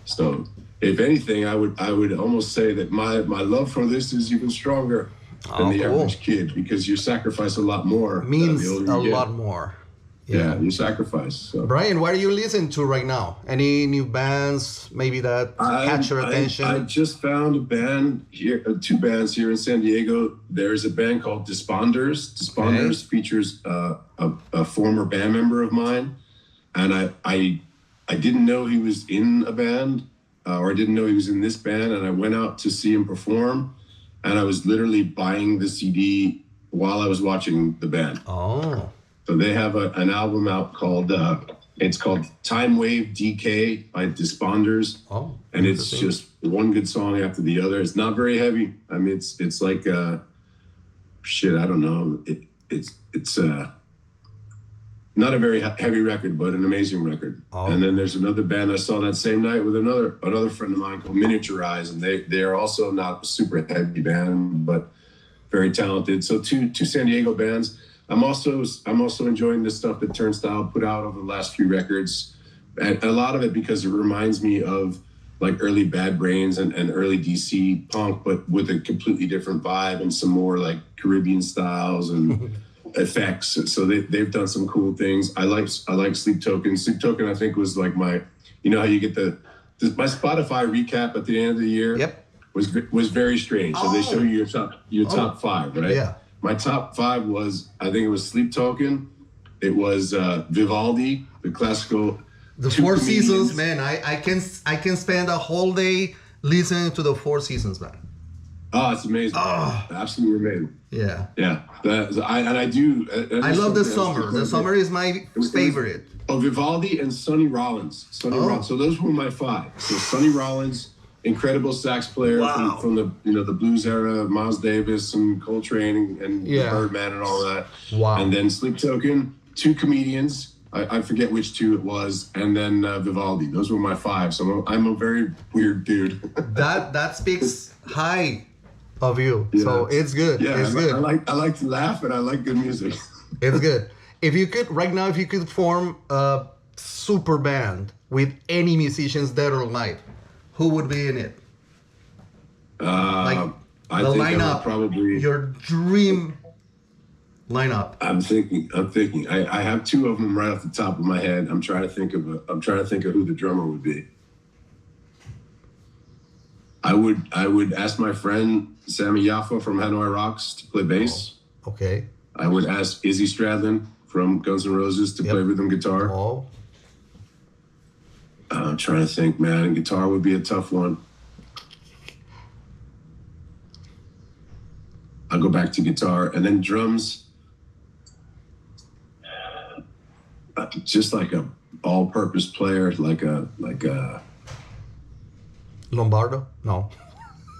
So, if anything, I would almost say that my love for this is even stronger than the average kid because you sacrifice a lot more. Means a lot more. Yeah, you sacrifice. So. Brian, what are you listening to right now? Any new bands maybe that catch your attention? I just found a band here, 2 bands here in San Diego. There's a band called Desponders. Desponders features a former band member of mine, and I didn't know he was in a band, or I didn't know he was in this band, and I went out to see him perform, and I was literally buying the CD while I was watching the band. Oh. So they have an album out called it's called Time Wave DK by Desponders. Oh, and it's just one good song after the other. It's not very heavy. I mean, it's like shit. I don't know. It's not a very heavy record, but an amazing record. Oh. And then there's another band I saw that same night with another friend of mine called Miniaturize, and they are also not a super heavy band, but very talented. So two San Diego bands. I'm also enjoying the stuff that Turnstile put out over the last few records, and a lot of it because it reminds me of like early Bad Brains and early DC punk, but with a completely different vibe and some more like Caribbean styles and effects. So they've done some cool things. I like Sleep Token. Sleep Token I think was like my, you know how you get my Spotify recap at the end of the year. Yep. Was very strange. So they show you your top 5, right? Yeah. My top 5 was, I think it was Sleep Token. It was Vivaldi, the classical. The 4 Seasons, man. I can spend a whole day listening to the 4 Seasons, man. Oh, it's amazing. Oh. Absolutely amazing. Yeah. Yeah. I do. I love the summer. The summer is my favorite. Vivaldi and Sonny Rollins. Rollins. So those were my 5. So Sonny Rollins, incredible sax player from the the blues era, Miles Davis and Coltrane and Birdman and all that. Wow. And then Sleep Token, 2 comedians. I forget which 2 it was, and then Vivaldi. Those were my 5. So I'm a very weird dude. that speaks high of you. Yeah. So it's good. Yeah, it's good. I like to laugh and I like good music. It's good. If you could form a super band with any musicians dead or alive, who would be in it? I think lineup, probably your dream lineup. I'm thinking. I have 2 of them right off the top of my head. I'm trying to think of who the drummer would be. I would ask my friend Sammy Yaffa from Hanoi Rocks to play bass. Oh, okay. I would ask Izzy Stradlin from Guns N' Roses to play rhythm guitar. Oh. I'm trying to think, man. Guitar would be a tough one. I'll go back to guitar. And then drums. Just like a all-purpose player, like a Lombardo? No.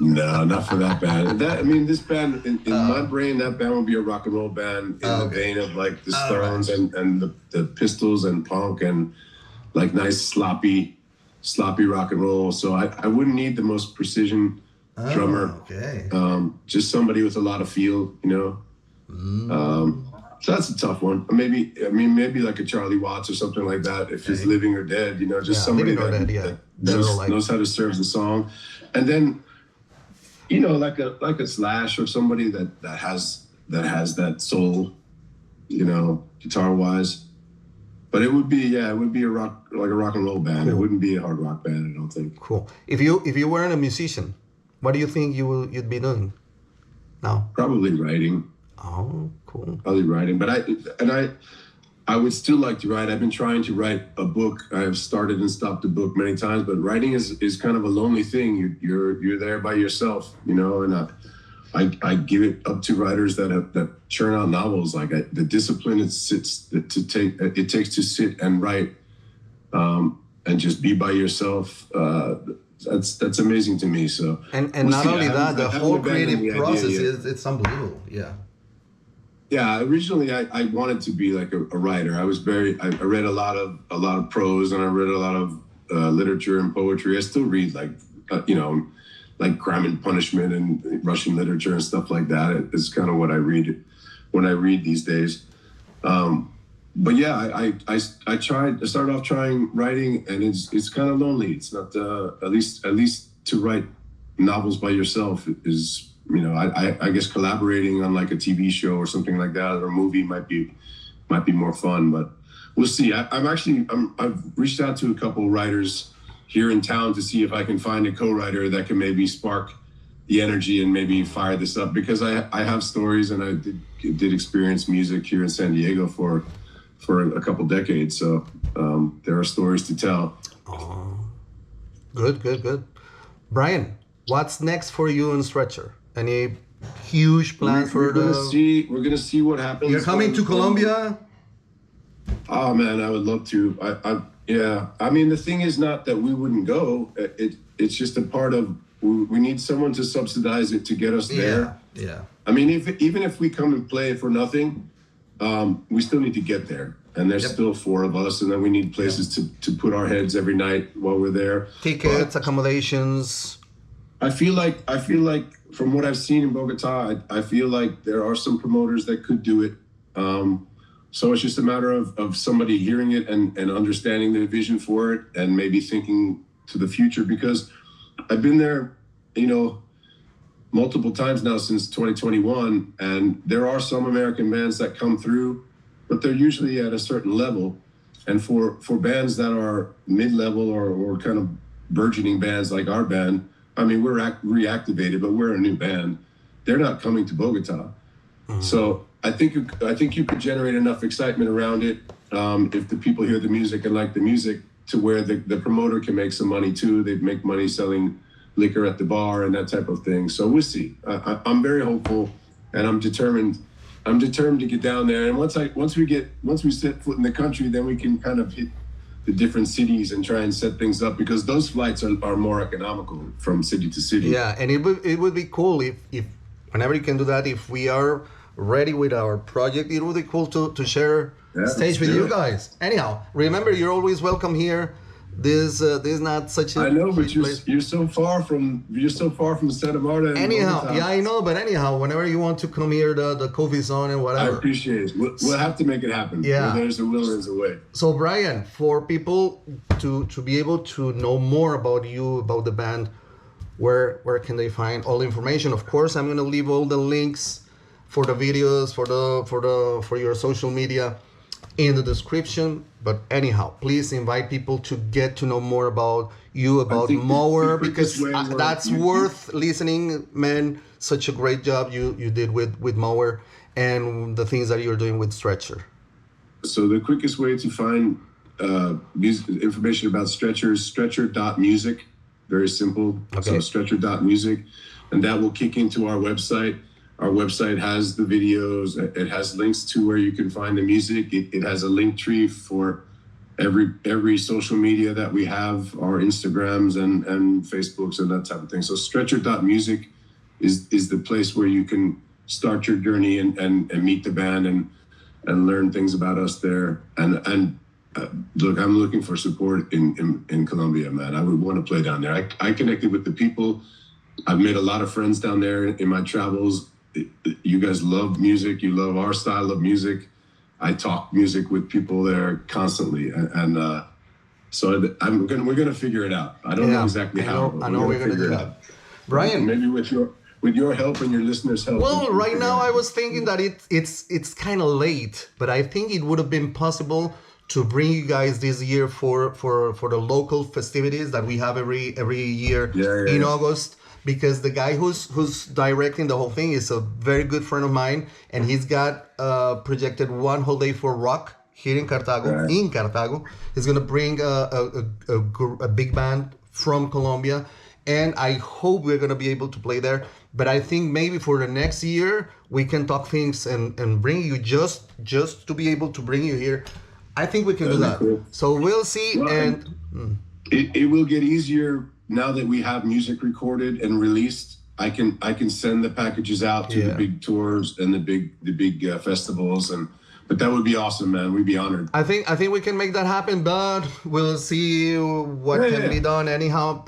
No, not for that band. This band, in my brain, that band would be a rock and roll band in the vein of like the Stones and the Pistols and punk and like nice sloppy rock and roll. So I wouldn't need the most precision drummer. Okay. Just somebody with a lot of feel, So that's a tough one. Maybe like a Charlie Watts or something like that. If he's living or dead, just somebody that knows how to serve the song. And then, like a Slash or somebody that has that soul, guitar wise. But it would be a rock and roll band. Cool. It wouldn't be a hard rock band, I don't think. Cool. If you weren't a musician, what do you think you'd be doing now? Probably writing. Oh, cool. Probably writing, but I would still like to write. I've been trying to write a book. I have started and stopped a book many times, but writing is kind of a lonely thing. You're there by yourself, and I give it up to writers that churn out novels. Like the discipline it takes to sit and write, and just be by yourself. That's amazing to me. So and not only that, the whole creative process it's unbelievable. Yeah. Yeah, originally I wanted to be like a writer. I read a lot of prose, and I read a lot of literature and poetry. I still read like Crime and Punishment and Russian literature and stuff like that. It's kind of what I read when I read these days. But yeah, I started off trying writing, and it's kind of lonely. It's not at least to write novels by yourself is. I guess collaborating on like a TV show or something like that, or a movie might be more fun, but we'll see. I've reached out to a couple writers here in town to see if I can find a co-writer that can maybe spark the energy and maybe fire this up, because I have stories, and I did experience music here in San Diego for a couple decades. So there are stories to tell. Oh, good. Brian, what's next for you in Stretcher? Any huge plans for the? We're gonna see what happens. You're coming to Colombia? Oh man, I would love to. Yeah. I mean, the thing is not that we wouldn't go. It's just a part of. We need someone to subsidize it to get us there. Yeah. I mean, even if we come and play for nothing, we still need to get there. And there's still 4 of us, and then we need places to put our heads every night while we're there. Tickets, accommodations. I feel like from what I've seen in Bogota, I feel like there are some promoters that could do it. So it's just a matter of somebody hearing it and understanding the vision for it, and maybe thinking to the future, because I've been there, multiple times now since 2021, and there are some American bands that come through, but they're usually at a certain level. And for bands that are mid-level or kind of burgeoning bands like our band, I mean, we're reactivated, but we're a new band. They're not coming to Bogota. Mm-hmm. So I think you could generate enough excitement around it, if the people hear the music and like the music, to where the promoter can make some money too. They make money selling liquor at the bar and that type of thing. So we'll see. I'm very hopeful, and I'm determined to get down there. And once we set foot in the country, then we can kind of hit the different cities and try and set things up, because those flights are more economical from city to city. Yeah, and it would be cool if whenever you can do that, if we are ready with our project, it would be cool to share stage with you guys. Anyhow, remember, you're always welcome here. This is not such a. I know, but you're so far from Santa Marta. Anyhow, yeah, I know, but anyhow, whenever you want to come here, the COVID zone and whatever. I appreciate it. We'll have to make it happen. Yeah, where there's a will, there's a way. So Brian, for people to be able to know more about you, about the band, where can they find all the information? Of course, I'm gonna leave all the links for the videos, for your social media in the description. But anyhow, please invite people to get to know more about you, about Mower, because that's worth listening, man. Such a great job you did with Mower, and the things that you're doing with Stretcher. So the quickest way to find information about Stretcher is stretcher.music. Very simple. Okay. So stretcher.music, and that will kick into our website. Our website has the videos. It has links to where you can find the music. It has a link tree for every social media that we have, our Instagrams and Facebooks and that type of thing. So stretcher.music is the place where you can start your journey and meet the band and learn things about us there. And look, I'm looking for support in Colombia, man. I would want to play down there. I connected with the people. I've made a lot of friends down there in my travels. You guys love music. You love our style of music. I talk music with people there constantly, and so we're gonna figure it out. I don't know exactly how. I know we're gonna do that. Brian, maybe with your help and your listeners' help. Well, right now I was thinking that it's kind of late, but I think it would have been possible to bring you guys this year for the local festivities that we have every year in August. Because the guy who's directing the whole thing is a very good friend of mine, and he's got projected one whole day for rock here in Cartago. Right. In Cartago, he's gonna bring a big band from Colombia, and I hope we're gonna be able to play there. But I think maybe for the next year we can talk things and bring you just to be able to bring you here. I think we can do that. Cool. So we'll see. Well, and it will get easier now that we have music recorded and released. I can send the packages out to the big tours and the big festivals, but that would be awesome, man. We'd be honored. I think we can make that happen, but we'll see what can be done anyhow.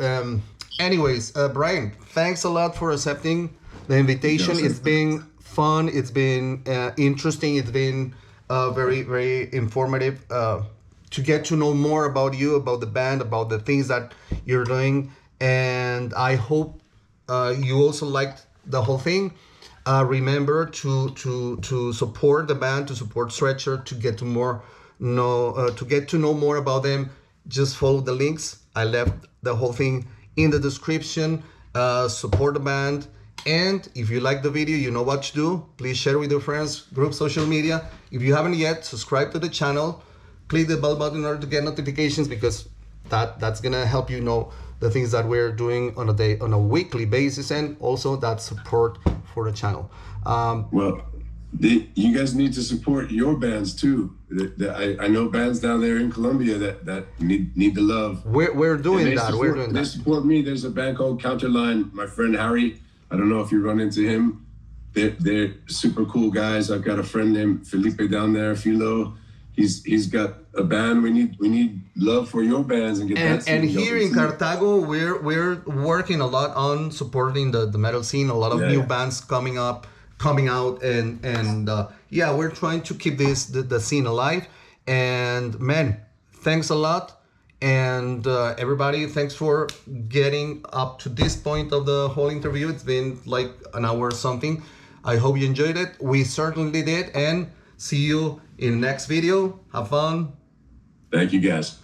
Anyways, Brian, thanks a lot for accepting the invitation. It's been fun. It's been interesting. It's been very, very informative to get to know more about you, about the band, about the things that you're doing. And I hope you also liked the whole thing. Remember to support the band, to support Stretcher, to get to know more about them. Just follow the links. I left the whole thing in the description. Support the band, and if you like the video, you know what to do. Please share with your friends, group, social media. If you haven't yet, subscribe to the channel. Click the bell button in order to get notifications, because that's gonna help you know the things that we're doing on a weekly basis, and also that support for the channel. You guys need to support your bands too. I know bands down there in Colombia that need the love. We're doing that. They support me. There's a band called Counterline. My friend Harry, I don't know if you run into him. They're super cool guys. I've got a friend named Felipe down there, Philo. He's got a band. We need love for your bands and get that. And here in Cartago, we're working a lot on supporting the metal scene. A lot of new bands coming out, and we're trying to keep the scene alive. And man, thanks a lot. And everybody, thanks for getting up to this point of the whole interview. It's been like an hour or something. I hope you enjoyed it. We certainly did. And see you in the next video. Have fun. Thank you, guys.